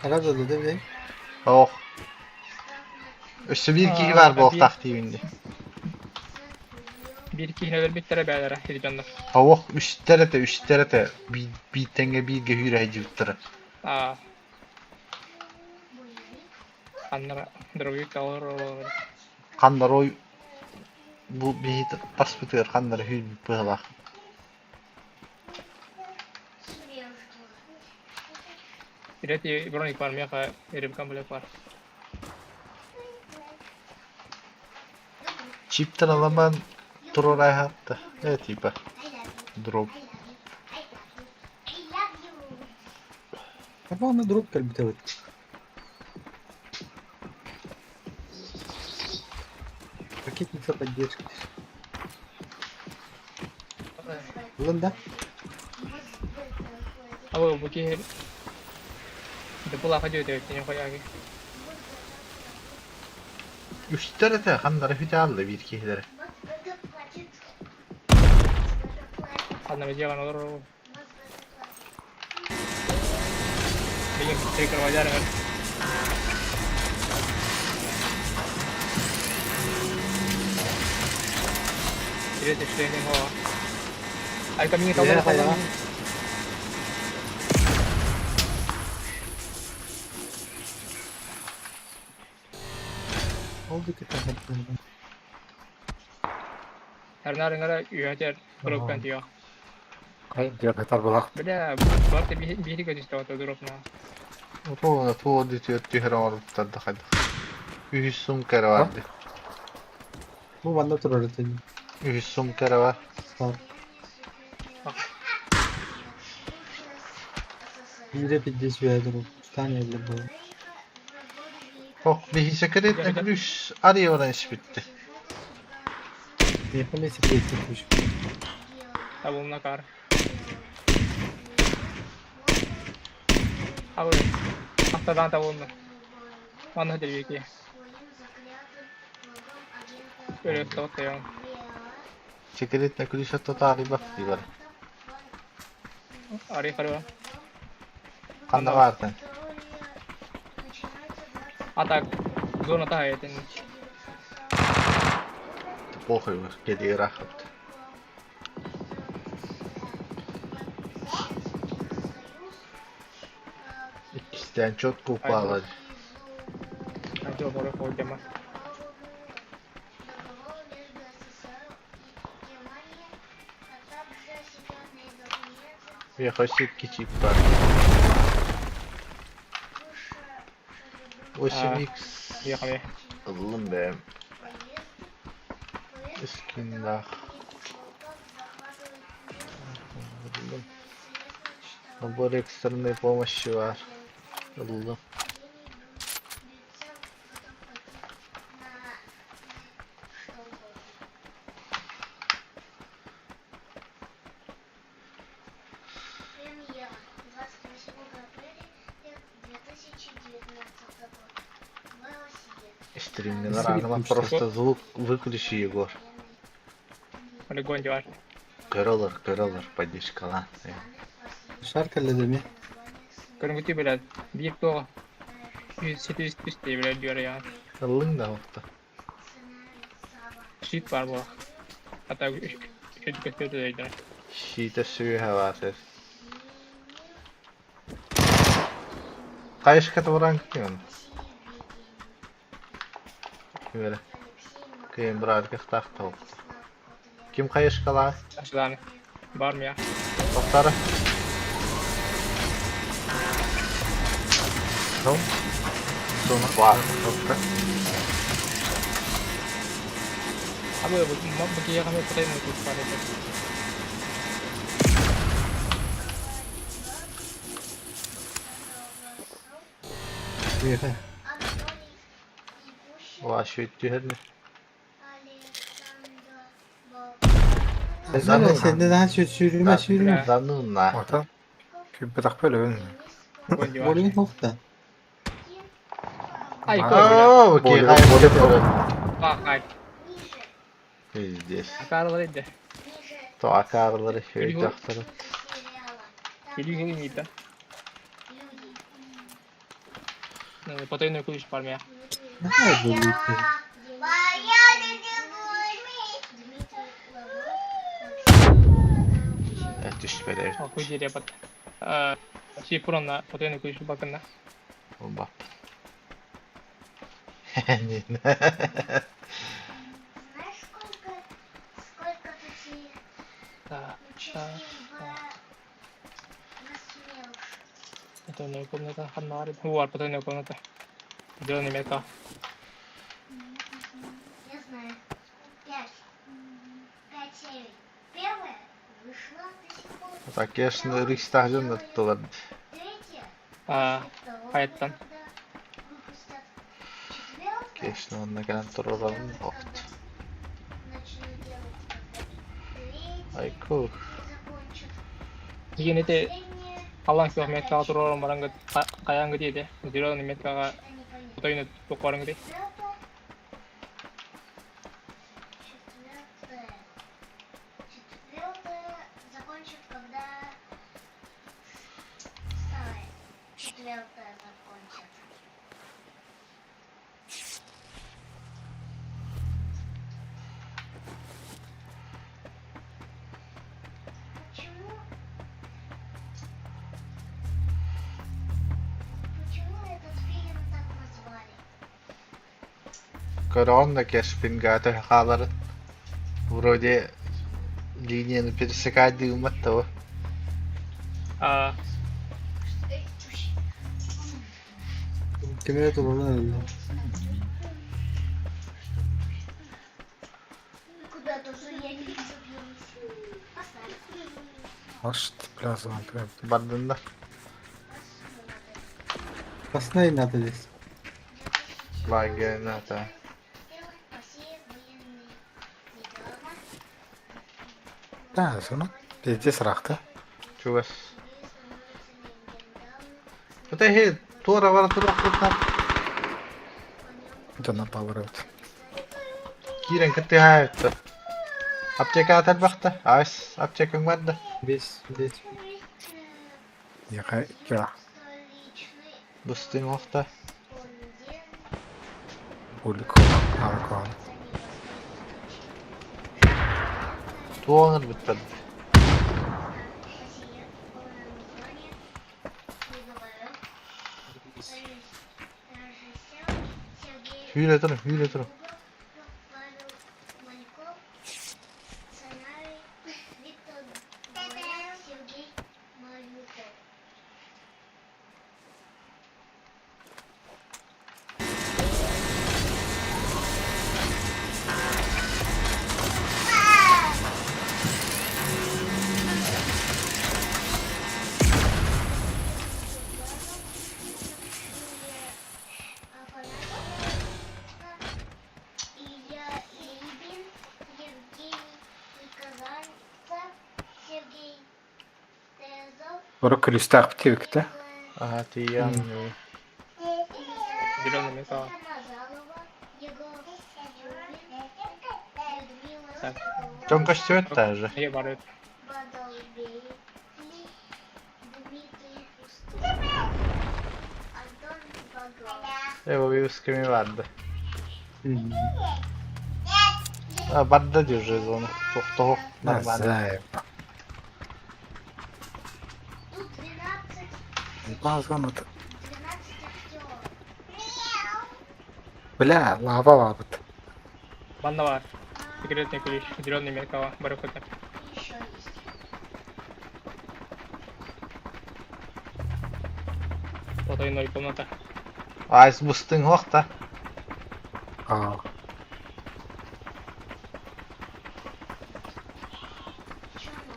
Herhalde öyle değil mi? Oh. Üstü bir kihi ver bokta aktivinde. Bir iki yine bir tere beyler. Hedi canlar. Tavuk üstler öte üstler öte. Bir tenge bir hüre hicivtire. Aa. Anlara. Drogi kalır. Kandar oy. Bu bir hit pas bitiyor. Kandar hüy bir bığla. Direkt Bronik var mı ya? Erim kambilek var. Çipten alaman drone hayatta. Evet tipa. Drop. Ama ona drop gel bir tane. Paket mi kapı gir. Ulan da. Abi bu ki Depula kaçıyor diyor. Senin koyar. Üstler öte. Kandar hüy aldı bir kihileri. Anlara jangan olur. Benim tekrar wajar kan. Direkt training ho. Ay kami tahu Iya, apa kayak. Oldu ki tabii. Karena dengar UHR drop kan dia. Kayak dia betar bolak. Beda berarti bihir kan istawa tu drop na. Tuğla tuğla diyor tüher orada da hadi. Ühüsüm kere vardı. Bu bende oturuyor tabii. Ühüsüm kere var. Tamam. Bir de bir diş verdi bu. Bir tane elde bu. Oh bir hisse kreditine gülüş arıyorlar iş bitti. Yapalım sikeyim tutmuş. Tabung nakar. Aku after tabung na. Mana jadi ki? Böyle tuh ya. Kreditine gülüş hatta tarihi bak diyor. Ari karo. Kanda vardı. Atak zona ta ya tin. Pохуй geliyor rahat. İkisinden çok kupalar. Ajo boro ko jama. Bir hoşçak küçük var. O şimdi Iya kami. Allah'ım be. Bismillah. Nabor ekstremne помощи var. Allah'ım. Премьера 28 апреля 2019 года в России. Стриминар, Если она выключить, просто звук выключи, Егор. Полигон var. Кырылыр, поди шкала. Şarkıladı mı? Көрүнгүтү билет. Бийик тоого. 700 дей билет диyor ya. Ылың да вакта. Шит бар bu. Hatta üçüncü kötü deydiler. Шиита сүйі хавасыз. Кайышката баран кем? Böyle. Кем брат кахтахта вакта. Ким кайышкала? Aşıdan. Var mı ya? Тоқтары. Ну, соны бар. Токта. Abi bu kiye kami patayım mı tut var etti. Buyurun. Вашу тюрмü. Sende daha sürüme. Зануна. Orta. Bir dak böyle ölmüyor. Gondi var. Morgen hofta. Ay koy Aa, bu ki kayışkata. Bak ay. Пиздец. Akarlar eddi. То акарлары şöyle Yürü. taktırı. Geliyor neydi? Patayın kuruş var mı ya? Ne kadar böyle Düş böyle. Aku jadi dapat. Si Puron na patayın kuruş bakın da. Bak. Знаешь, сколько такие учителей насмелых? Patayın komnata kan var. Bu var patayın komnata. Дело не мека. Я знаю. 5. 5 серий. Первая вышла до сих пор. Так, конечно, Рейхстаг'ın da dolar. Третья Hayattan. выпустят. Четвертая Конечно, onunla gelen turlarının oldu. начнут делать когда. Ay cool. Закончат. Yine de Последняя Аллан кё метка туророн барангы каянгы дейди. Дело не меткага они понятны. patayın тук барангы дей. Четвертая закончит, когда вторая. Четвертая закончит. Почему? Почему этот фильм так назвали? Корона кешпингаты халары. Вроде линияны пересекать уматты. Kime dolanır öyle. Куда тоже я не забьюсь. Поставь. Hoş biraz prям. Bandında. Aslında inatacağız. Vay gönata. Россия военный недавно. Daha sonra bizde sıraktı. Чувас. Становится легендарным. Это хе, тура вара тура кутнап. Bir tane power out. Кирен кытты хайпты. Аптека атар бақты. Айс, аптекаң барды. Biz Яка кira. Столичный Бұстың оқты. корреспондент. Bulik. Arka. Туаңыр бітті. Россия. Полное название. Не говорю. Режиссер Сергей Hüyle durun, hüyle durun. Павел Мальков. Сценарий Виктор Боян, Сергей Малюков. Илья Рябин, Евгений Казанцев, Сергей Тезов, Sonra külüstak bitirikti. Aha, tiyan. Дело не мека. Назалова, Егор Так. John koştuyor da уже. Не, барыт. Водолбей, Дмитрий Пустов, Антон Багров. Evo bir üskemi vardı. Hmm. Ha, barda diyoruz onu. Çok çok normal. Назаев. Тут 12 Базаны. 12 актеров. Бля, лава var burada. Банда бар. Секретный ключ. Зеленый Меркава. Барык это. Еще есть. Потайной комната. Ice boost'un yok da. Aa.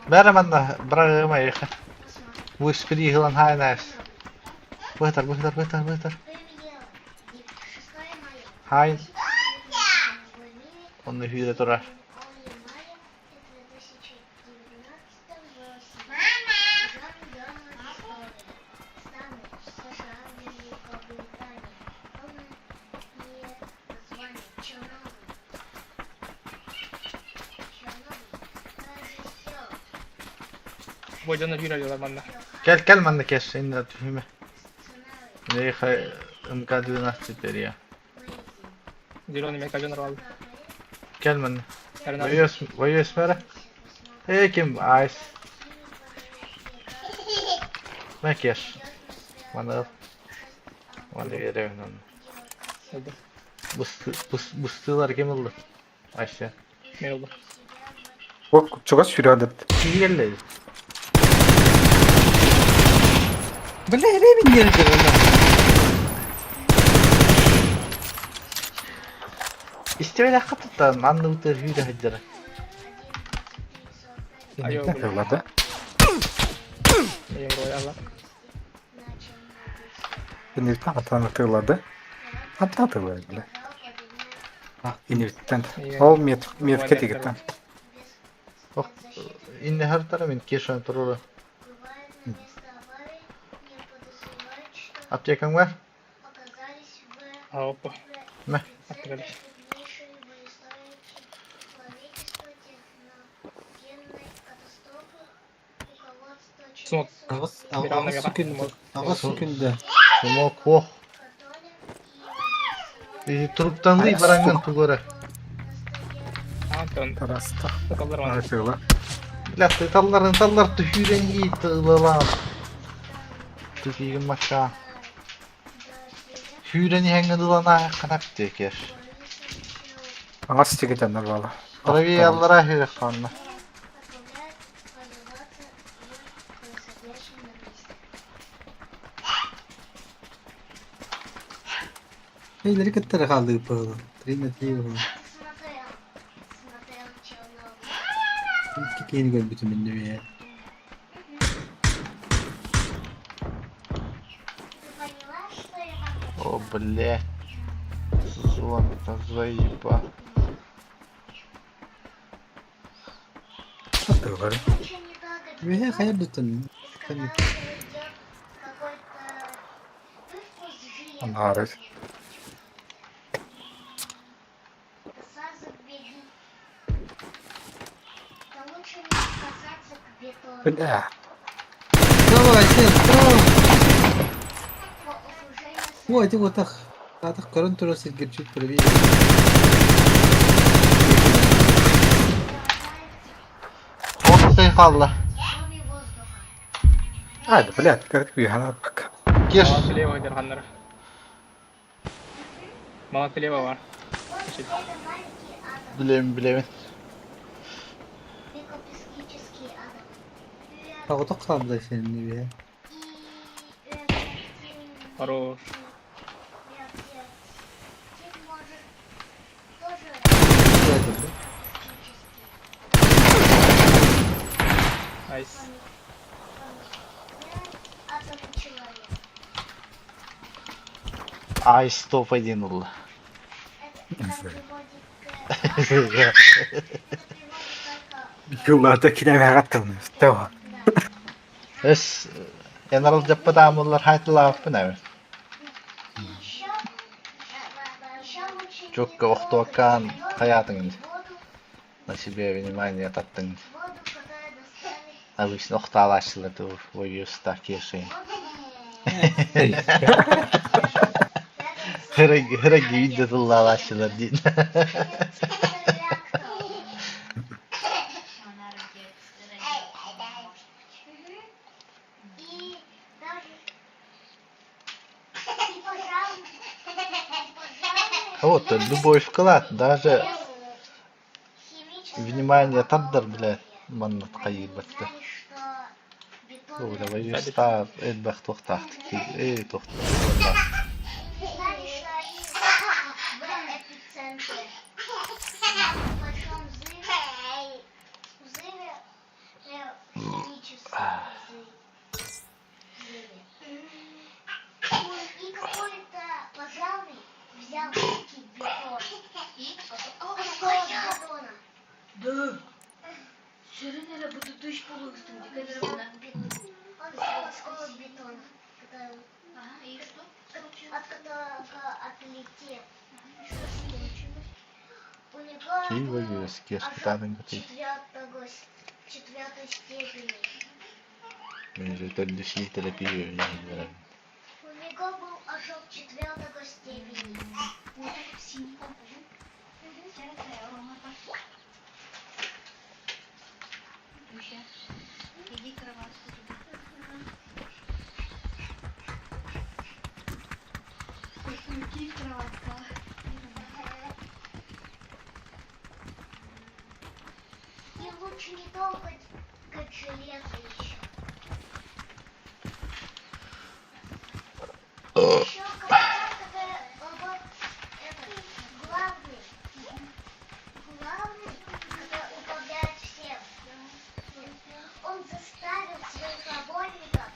Merhaba da bırakma yıkı. Посмотри. Bu üsküdü yıkılan haynayız. Bıhtar. Твое дело. И шестое мое. Hain. В мире Onu hüyre durar. Only мая. Это 2019 Жандарма история. Страны США, Великобритания. Полное название Чернобыль. Чернобыль. Режиссер. Бойданы жүйрелер банда. Gel bana kes. İndir tühümü. Сценарий. Yıkı МК-12 теперь я. Мейзи. Зеленый Меркавен алды. Gel bana. Эрнар. Voyuz mera. Kim? Ice. Ne kes? Bana al. Bana veriyorum onu. Oldu. Bıstığlar kim oldu? Aşağı. Ne oldu? Bak çok sürüyordu. İyi geldi. Бля, ремень не разорвал. İstemeli hakikaten anlı utar hüyre haccara. Ayol Ne bu. tırladı? Neyim royalla. İnirtten atağını tırladı. Hatta tırladı bile. Ah, inirtten. O metke tigitten. Oh, inni her tarafın keşan tururu. Бывает на место аварии, не подозревают, что Aptekan var? оказались в А, опа. Ne? Открылись. крупнейшей в истории человечества техногенной катастрофы. Руководство Смог. ЧС Ağız sükündü. Ağız sükündü. Sumok oh. Католя Truptan değil barangan tugora. Антон. Tarasta. Bakalım var. Ay tırla. Lahtı tallar da hüyren iyi tığlalam. Tüzgün maşa. Hüyreni hengadılana kanak teker. Ağaç çekeceğinler valla. Traviyallara hüyre kanlı. позволяет развиваться в происходящем на месте. Neyleri kıttara kaldı bu. Trinity bu. Смотрел Чернобыль. İlk yeni gör bütün ünlü ya. Ты поняла, что я могу? О, блядь. Звон-то заеба. Tırları. Очень недолго Ve hayal tutun. когда идет какой-то вкус жизни. Onun hariç. Сразу беги. Да лучше не касаться к бетону. Bля. Давай, сен, давай. Уже не Bu acı bu tak. Artık karın turası gerçek bir bir. Onu sayfalla. кроме воздуха. Hadi блядь, как bir yana bak. Gir. Маған слева держандар. Маған слева бар. Вот это маленький атом. Bilemin. Микроскопический атом. Tağuta kaldı senin ya. И реактивный Хорош. реактив. Тип может тоже Gördün mü? Найс. атом человека. Ay stop один oldu. Это приводит только Yıllardakine merak kılmıyoruz. Devam. Es General Jappa damullar haytla affı ne? еще лучше Çok vakti vakan hayatın. воду На себе внимание таттың. Воду, которую достали. Обычно оқталашылы тур. Ойюста кешейін. Хыраги видео туллалашылар дейін. И даже... И пожалуй... Вот, любовь вклад, даже Химическое внимание таддар, бля, маннат кайыбатты. Знали, что бетон... Оля, ойюста, элбах тохтахт. Эй, тохтахт. Знали, что они в эпицентре. В большом взрыве химическом взрыве. И какой-то пожарный взял некий бетон. Осколок бетона. Сürünere bu tutuş bulursun. Dikkat edin buna. Он взял осколок бетона, который Ага, и что? от которого отлетел. Что случилось? У него Кей был ойюс, кеш ожог кытаның кытай. четвертой степени. Мен же төлді шей терапию еңгілерін. У него был ожог четвертого степени. Вот это синий папа. Душа, иди кроватку туда. Иди в кроватку. И лучше не трогать, как железо еще. Еще капитан, который главный, который управляет всем. Он заставил своих работников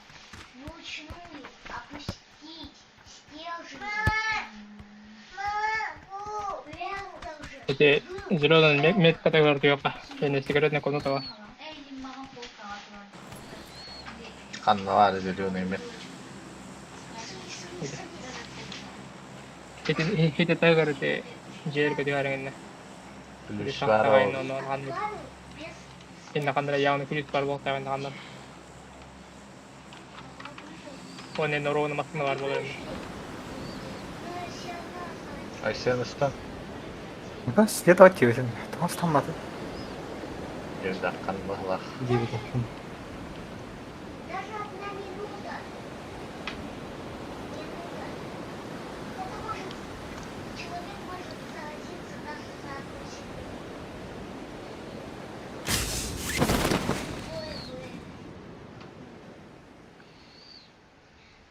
вручную опустить стержень. Прямо же. 이제 зеленый мед категория диопа. Және секретная комната бар. Эльдин маған пол сағаты бар. Қанна бар зеленый мет. Хите тайгарде жер категория. Плюс Шахтага бар ин ол. оны алған. Правил без Енді қандай яғни плюс бар болды тағайындағандар. Оның енді ровно машина бар болар енді. Ай сен ұстан. 이거 следовать 요즘 통스탄마다 Жерді аққан бағлақ. девять. даже одна минута. Это может... Человек может заразиться даже за одну секунду.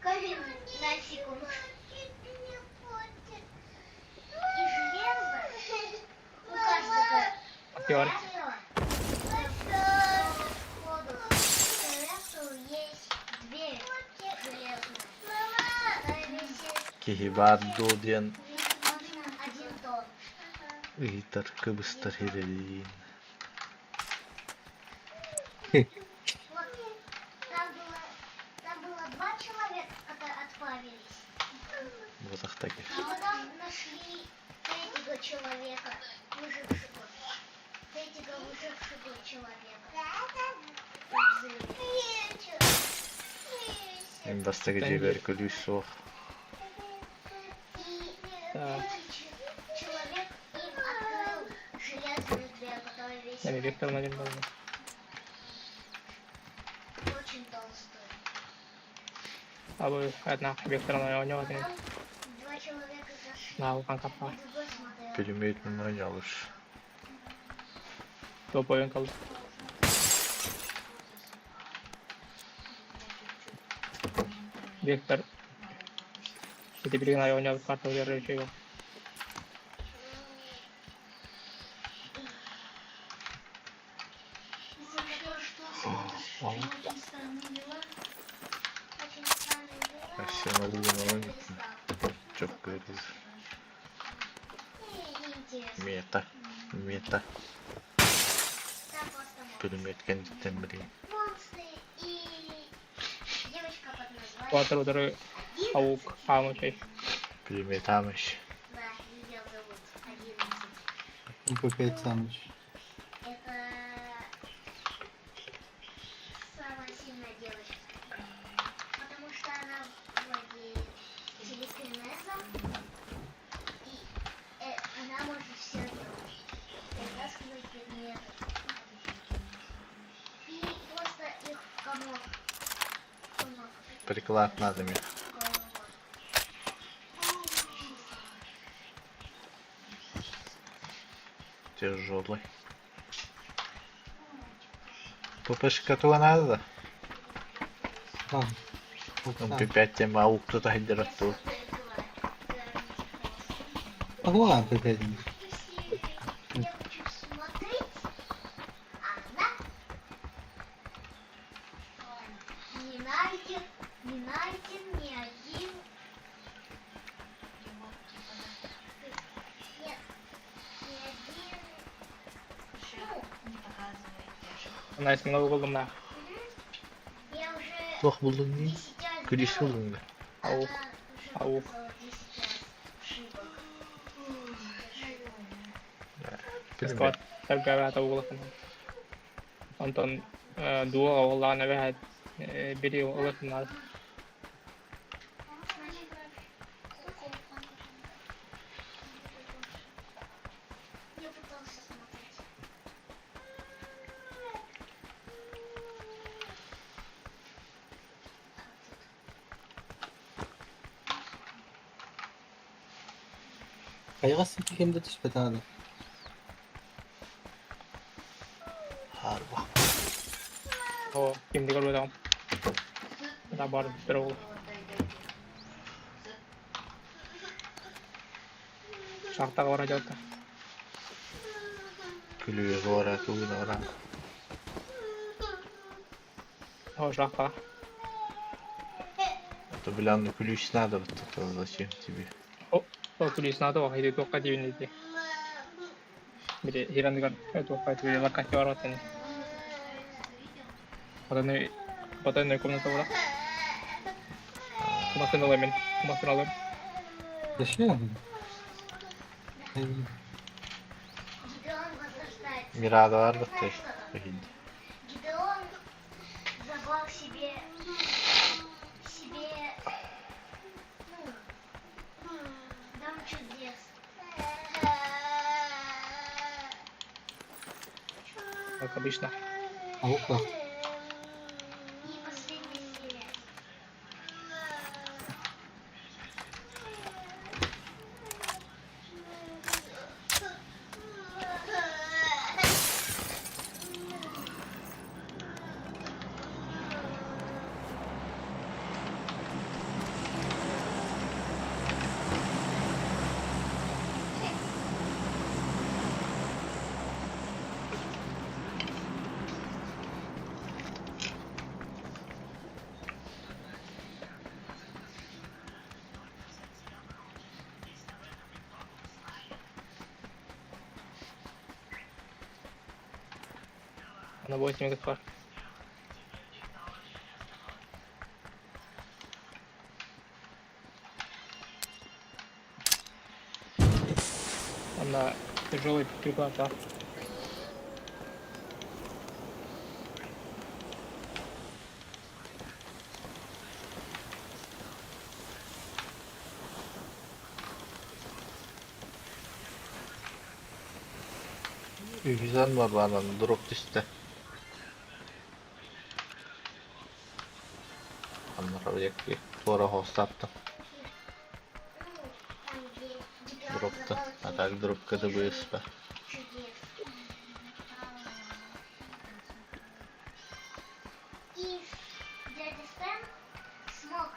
Камень на секунду. И железо у каждого Актер. есть дверь железная. Которая весит Кехи бар доден. 1 тонн. Ыйтар кыбыстар херелейін. Вот там было 2 человека, которые отправились. Бозақтаки. И потом нашли третьего человека, выжившего. Третьего выжившего человека. В взрыве. Мен бастығы жебер күлі соқ. И Так. первый человек им открыл железную дверь, которая весит Және вектор на жерде болды. очень толстую. А бұл әдна векторын ойнауға Потом деген. 2 человека зашли. Нағылған қапқа. И другой смотрел. Пулемет мен ойналыш. Топ ойын қалды. Вектор. Jadi bikin ayahnya kartu dari sini. Очень странные дела. Очень странные дела. А сен алуын ойнайтын. Жоқ көріз. Неинтересно. Мета. Мета. Там просто Пулемет кәндіктен білейін. монстры и девочка под названием Kuatar udara аук амычай. Пулемет амыш. Да, ее зовут 11. И по 5 самыч. Звонок. Звонок. Приклад надо мне. Тяжелый. ППшка твоя надо? А, Там а. P5 тема аук кто-то гидерат тут. Ага, опять. Я хочу смотреть, а она не найден, не найден ни один. Нет, ни один. Ну, Nice, много buldum da. я уже Плохо buldun değil. 10 раз Gülüş сделал, buldun da. она Ау. уже Ау. показала 10 раз ошибок. Discord تبقى تقول أنتن دوا والله أنا بعد فيديو أقول الناس Я пытался смотреть. Kaygasın ki kimde tüspet abi. Harba. هو كيم دي قالوا لهم أنا بعرف ترى شاطر ورا جوتا Gülüyor oraya, kuyun oraya. هو شاطر Это, бля, ну ключ надо вот это, зачем тебе? هو كل سنة هو هيدي توقع دي بنيتي بدي هيران دي توقع دي بدي لك كتير ورا تاني потом не комната вора комната на лемен комната на лем Yaşıyor mu? Гидеон возрождается. Мирада var da ты. Гидеон забрал себе дом чудес. как обычно Avukla. И последняя серия. она 8 госпар она тяжелый приклад, да. Güzel var bana, drop düştü. Onlara yakıyor. Sonra host attım. Там, где Гидеон Дропта. забрал А себе так дроп КДБСП. чудес. И дядя Сэм смог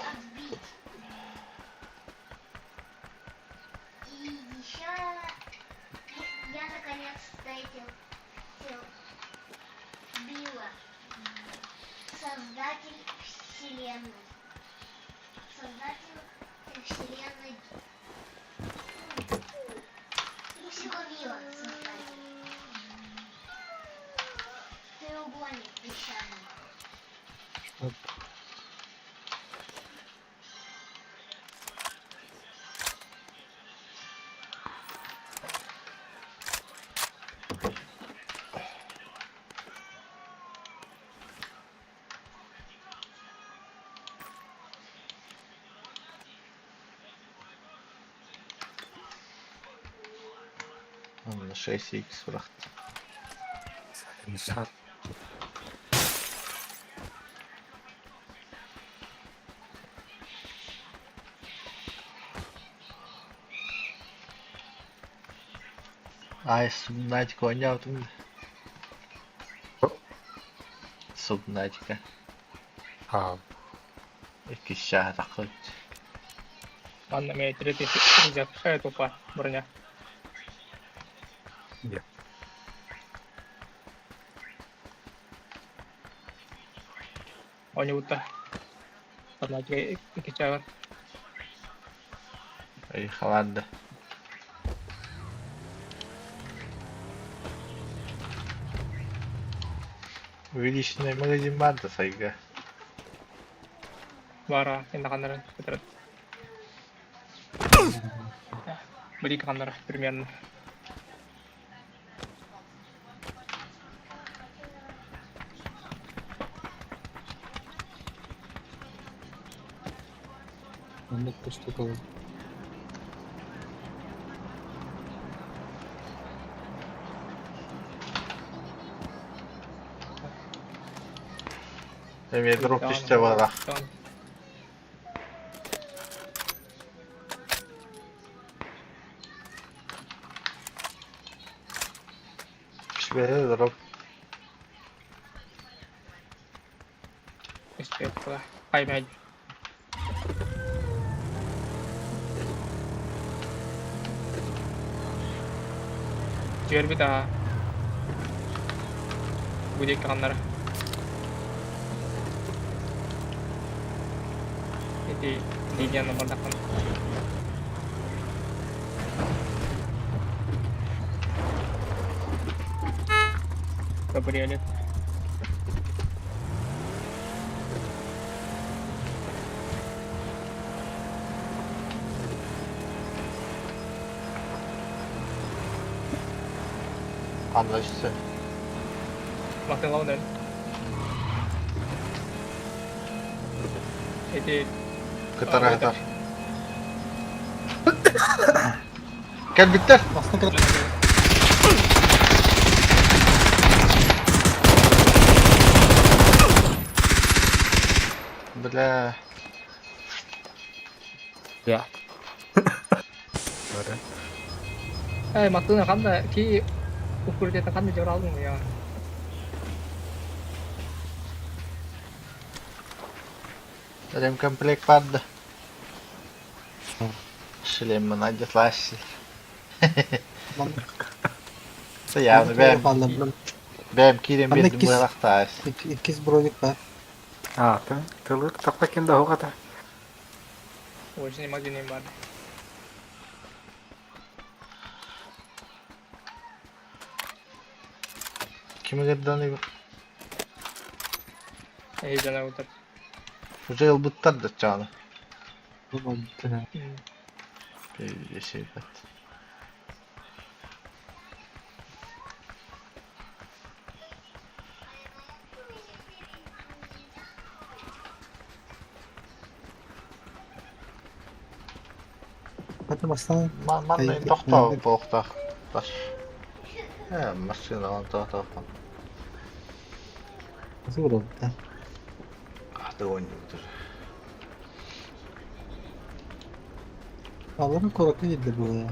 отбить. И еще я наконец встретил Билла, создатель вселенной. Создатель вселенной. Ну, всего мира создатель. Треугольник песчаный. Onunla 6x bıraktı. Inşaat. Ай, Субнатика ойнаватым. Субнатика. Iki şahı taklit. Ладно, меня 3000 взят. Тупо, броня. Iya. Oynuyordu. Ладно, iki çağır. İyi havardı. Увеличенный магазин vardı saygı. Вара, енді қандары бітіреді. Бір-екі қандары, примерно. Bende kaç штука var? Benim drop işte var ha. Tamam. Şöyle drop. İşte yaptılar. Kaymaya жіберіп еді бөлек қандары эти линияны бардаққан кабриолет Anlaşılsın. Makin lawan эти Kıtara kadar. Gel bitti. Aslında kadar Bля. Ya. Böyle. мактыны қандай ки укурдетін қандай жора алдың ғой яғни Ремкомплект vardı. Шлем надет ласи. Yani benim kirim Ben de bildim bu ikisi- yarakta. ikiz brolik var. Tılık tapakin da o kadar. 오진이 마진이 말 Kime gırdanı 에이전에 오다 Уже yıl bıttar da canı. Bu da bir tane. Bir şey kat. Hadi bastan. Man Hayır, tohta yani- boğda. Taş. He, maskına lan tohta. Nasıl vuruldu da? Hadi oynuyordur. Allah'ın korku yedi bu ya.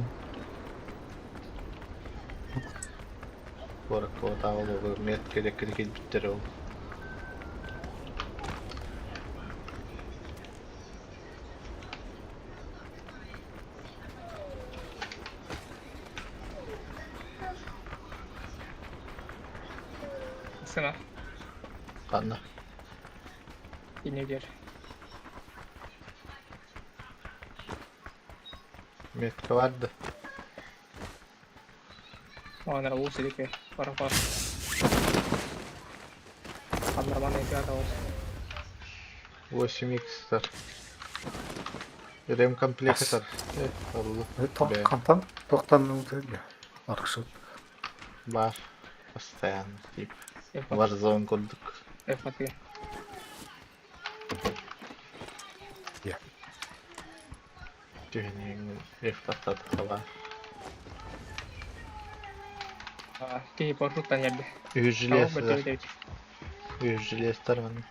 Korak koda olur. Met gerek gerek bitter o. сына Kanna. инегер Metka vardı. оған ол сереке пара пар қандар мана екі ата осы 8x var. Reмкомплект var. Allah. Be. Kantan doktanın öyle. Arkadaşlar. Var. Постоянно. Тип. F Warzone kurduk. атпен Düğünün F-Patladık var. кей паршуттан жерде Ücrüliyesi бір var. жерде Ücrüliyesi var bana.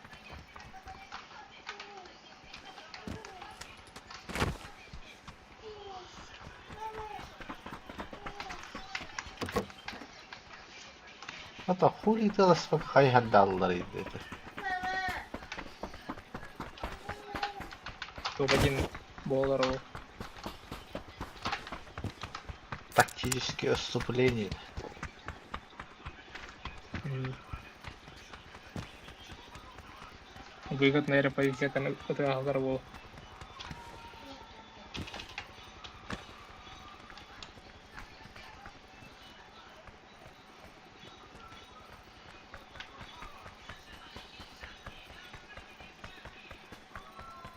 Hatta Huli dalasmak hayhandallarıydı dedi. Coba jin bowler o. Тактические отступления. Выгодная репозиция это горбол.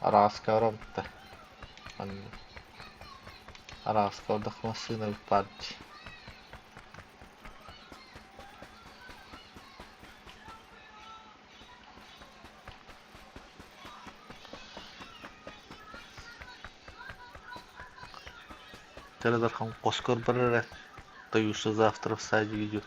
Араска ромта. Араска отдохнула сына в партии. Телеком Оскар Баррера. Тоюша завтра в саде видео.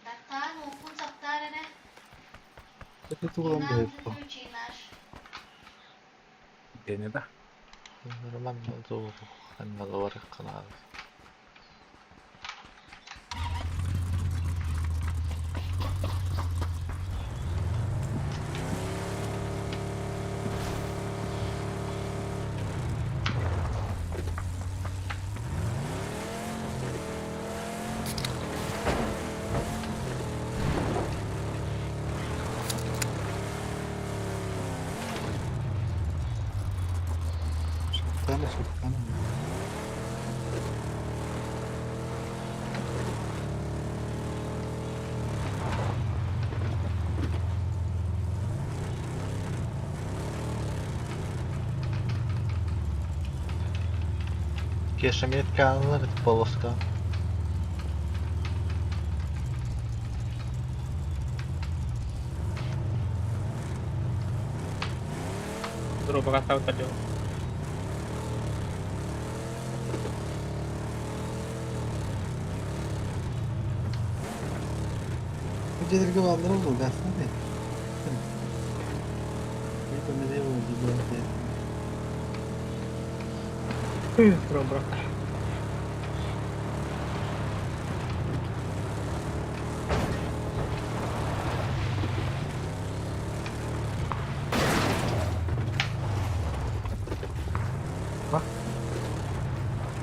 Daktar, nungkun saktar na. Kötü olan da hep bu. Chinas. Dene de. Нормально, то на лаварах канал. Şıkkana. Кеша метка алыныр полоска. Дроба катал подел. Önceleri bandırım bu aslında. Ne konu ne oldu bu? Дроба.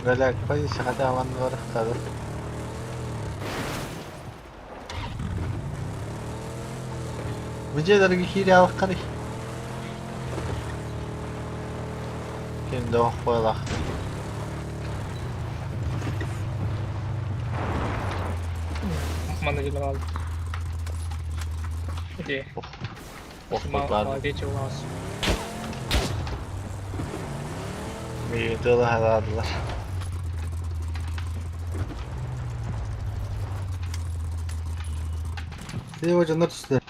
Velak pay şahada aman varık tadı. Müceleri gihiri alık karı. Şimdi o koyalak. Mana general. Oke. Okutlar. Dia cewas. Miydi haladılar. Bir hocanlar üstler.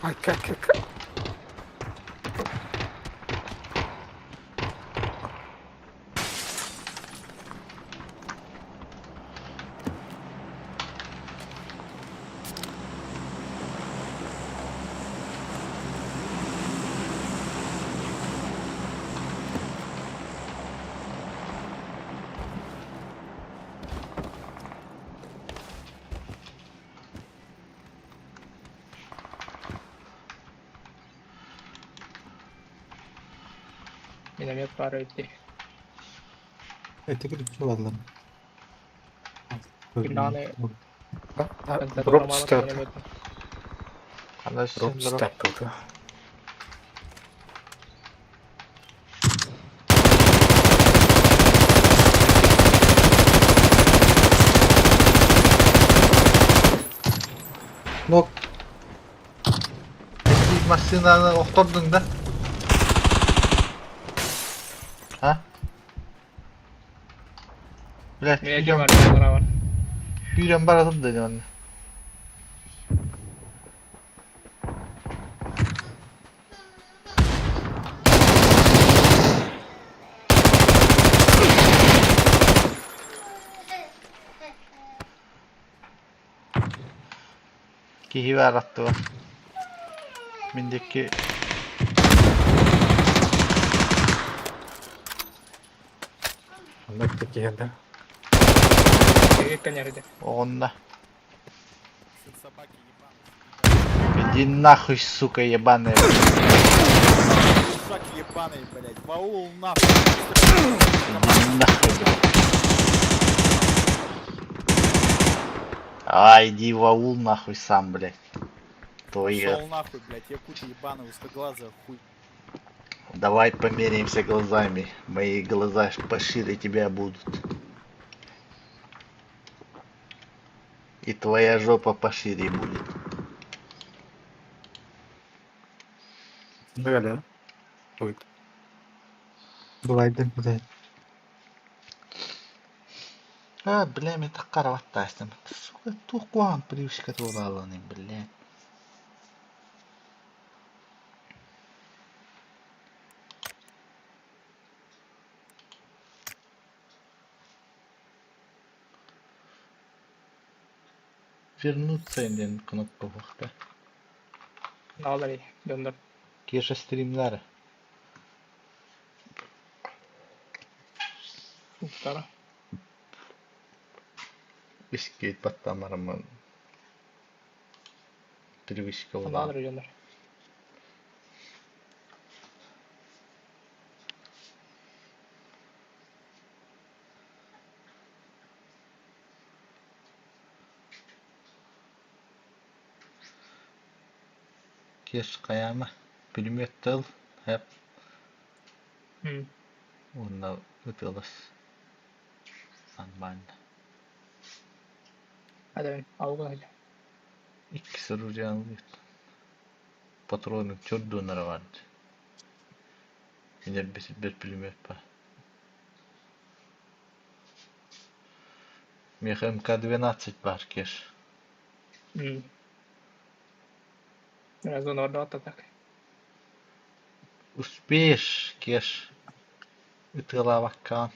Ay kalk. Minamiyat para ötti. Öteki bütçe varlar. Finale. Ah, Tentara drop normal start. minamiyat. Hala sen Drop drop. step тут. Nok. Eski masinanı okturdun da. Ha? Bilet, Meyacı var ya bana var. hüyren baradım dedi anne. Ki hiver attı var. Mindeki Anda geldi. Gekkan yarıda. onda. Иди нахуй, сука, ебаная. Шаг ебаный, блядь. Ваул нахуй. Иди нахуй, блядь. Иди в аул нахуй сам, блядь. Твои. Пошел нахуй, блядь. Якутия ебаный, узкоглазая хуй. Давай померяемся глазами. Мои глаза пошире тебя будут. И твоя жопа пошире будет. Böyle. Ой. Bulaydı buday. Бля, мне так караваттайсың. Сука, тухуан привычка туралының, бля. Вернуться инден кнопка вақта. Ne olur iyi. Döndür. Кеша стримлары. Tuttara. Бискет паттамарымын. Привычка Ne olur olan. döndür. Кеш каяма. Пулемет тыл. Hep Hı. onunla ötülüs. Anlayın. Hadi ben. Avuga hadi. İkisi rujanlı. Patronun çördüğünleri vardı. Yine bir pулемет var. Мех МК-12 var Кеш. Hı. Birazdan orada atlatak. Успеешь, Кеш. Ытыла ваккан.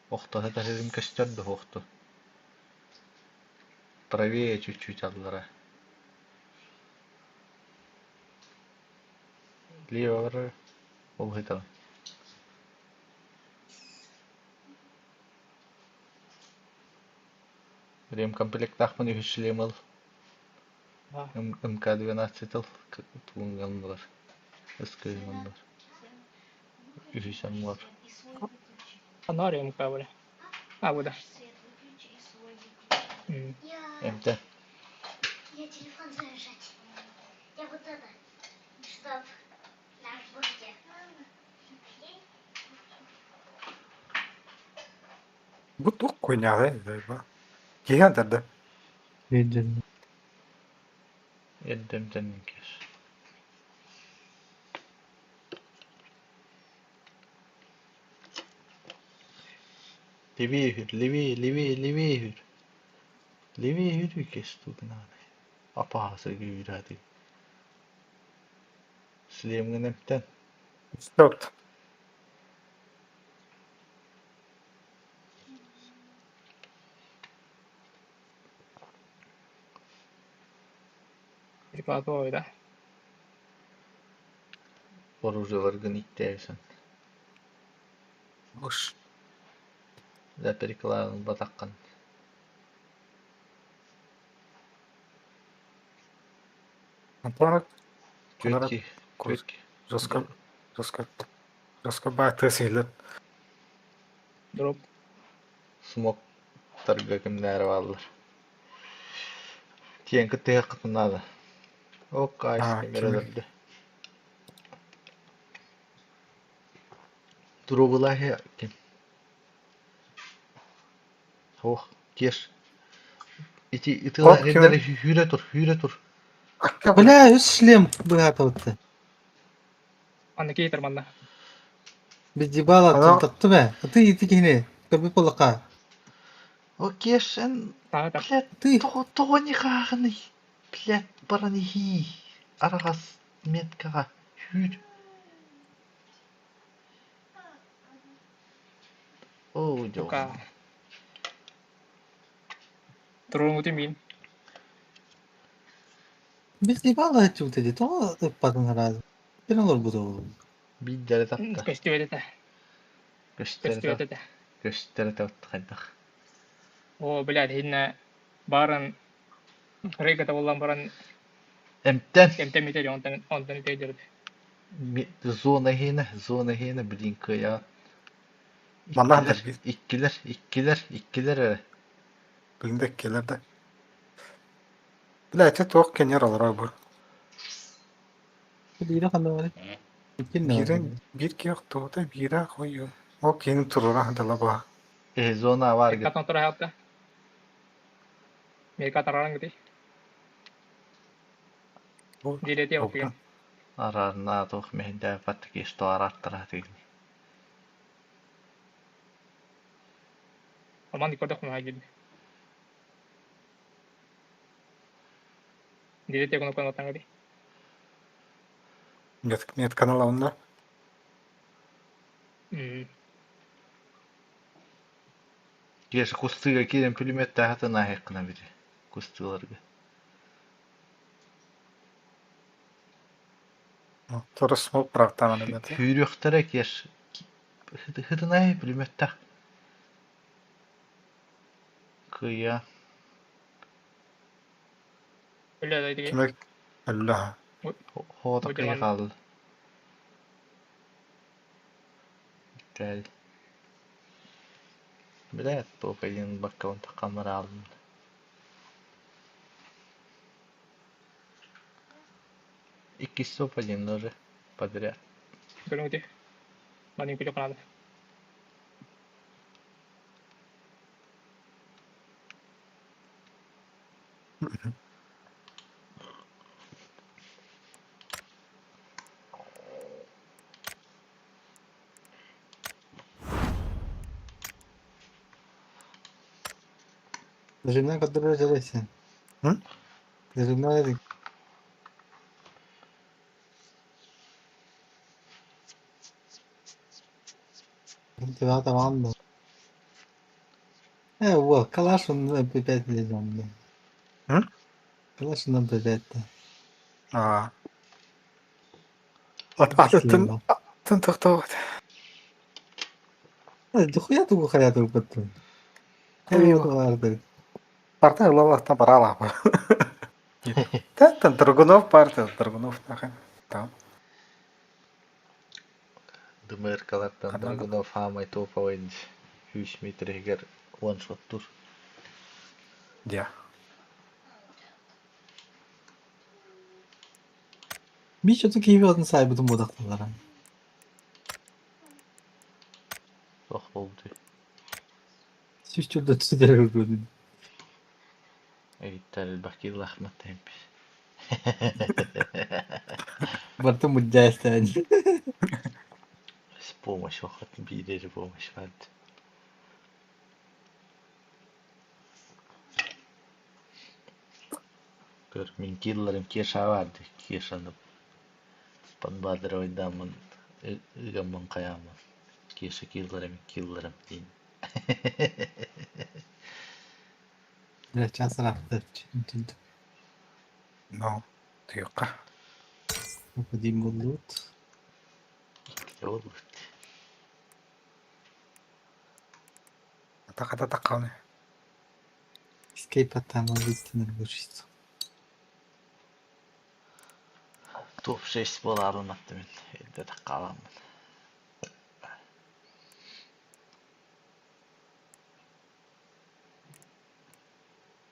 Охто, это же костер да охто. Правее чуть-чуть аллара. Левый. Ол этого. Ремкомплект Ахман үһүчлемел. Ha. МК-12 ыл туңганлар. Эскейманлар. Үһүсән бар. Ne arıyorum kabule? Ha bu da. Hı. Я, Эмтә. я телефон заряжать. Я вот это, чтоб на арбузке. Bu çok oynadı galiba. Geldi. Yedim. Эддемтен Кеш. Левее хür, левее, левее, левее хür. Левее хür Кеш тугнаны. Апаасы гүйр hadi. Слемген эмтен. 4. Bir katı oyda. Оружиеларгын иттээсен. Boş. Заперикларын батаккан. Аппарат. Көтки. Көз. Көтки. Жестко байтысыйлы. Drop. Смоктарга кимдери баллар. Тиен кытыга кытынады. Okka Ha, ice kimi? kameralerde. Durugulahi kim? Oh, gir. İti O kimi? hüre tur, hüre tur. Akka Бля, өз шлем быгатыватты. Аны кейтер манда. Biz дебала Ана- тултаптı be. Ты ити кини. Көбі полака. О, кешен, Тағы тап. блядь, Ты. того не хағыны. Блядь, бараны хи. Арағас меткаға hür. О, Тука. жоғын. Турun uti min. Biz дебала açıp dedi. Тоға ıppadın herhalde. Ben olur bu da olur. Биддері тапты. Көсті өтеті. Көштері Көсті тапты. өтеті. Көштері тапты қайдақ. О, блядь, хинна барын рейгата болған барын Әмттен. темтемитери онтан тейдерді. Зона хені білін кыя. Mandan da bir İkkiler әрі. bilindek gelirdi. Bilete tok kenyer olur bu. Bir yine kandı var. İkin ne var? Birin bir ki yoktu da bira koyuyor. O kendi turur hadi la bu. Zona var git. Merkatan tura hayatta. Merkatan araran gitu. Bu Dileti yok toptan. ki. Ararına toh mehinde patki isto arattara tigni. Aman dikkat et kuma gibi. Dileti yok onu otan gitu. Net kanala onlar. Кеш кустыга киден пулемет тахатына хеккына бири. Кустыларга. Sonra smoke bıraktı hemen net. Hürüktara kеш. Hıdına pulемет так. Kıya. Öyle de gibi. Kime? Allah. Hoda Hocam, kıya kaldı. Gel. Bilet bu kayın bakalım kamera aldım. İkisi опадинları подряд. Belum gitu. Banding video kanal. Dışından kadar öleceksin. Hı? Dışından dedik. İntiba tamam mı? He bu kalaşından pipet diyeceğim ben. Hı? Kalaşından pipet de. Aa. Atın. Atın tıktı. Hadi hayatı bu hayatı battı. Eyvah. Evet vardı. Parta Allah'tan para Allah. Zaten Dragunov parti. Dragunov takın. Tamam. Дымыркалардан Kanada. Dragunov хамай топовайд 3 метрегер one shot тур. Ya. Bir kötü keyfi adını sahibi bütün bodaklılara. Çok oldu. Süs türlü tüsüler öldürdü. Eğitter bakil lahmet tempi. Bartı mutlu isteyen. С помощью хоть бирери помощь verdi. Gör min killerim keşa vardı. Keşanıp. Span badır oydamın. Igamın kayamın. Keşa killerim deyin. Geçen sınıfta çintildi. No. Tiyokka. Okudayım bulut. İkili olur. Takada takalını. Escape atağımın listini görüştü. Top 6 bol alınmadı men. Elde de kalamın.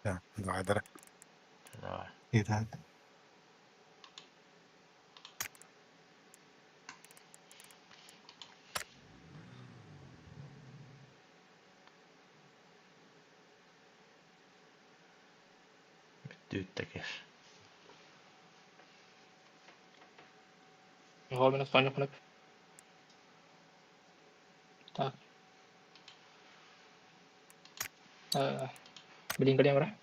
Ya. Daha eder. Давай. İyi hadi. Hol minus banyak banget. Tak. Beli yang berapa?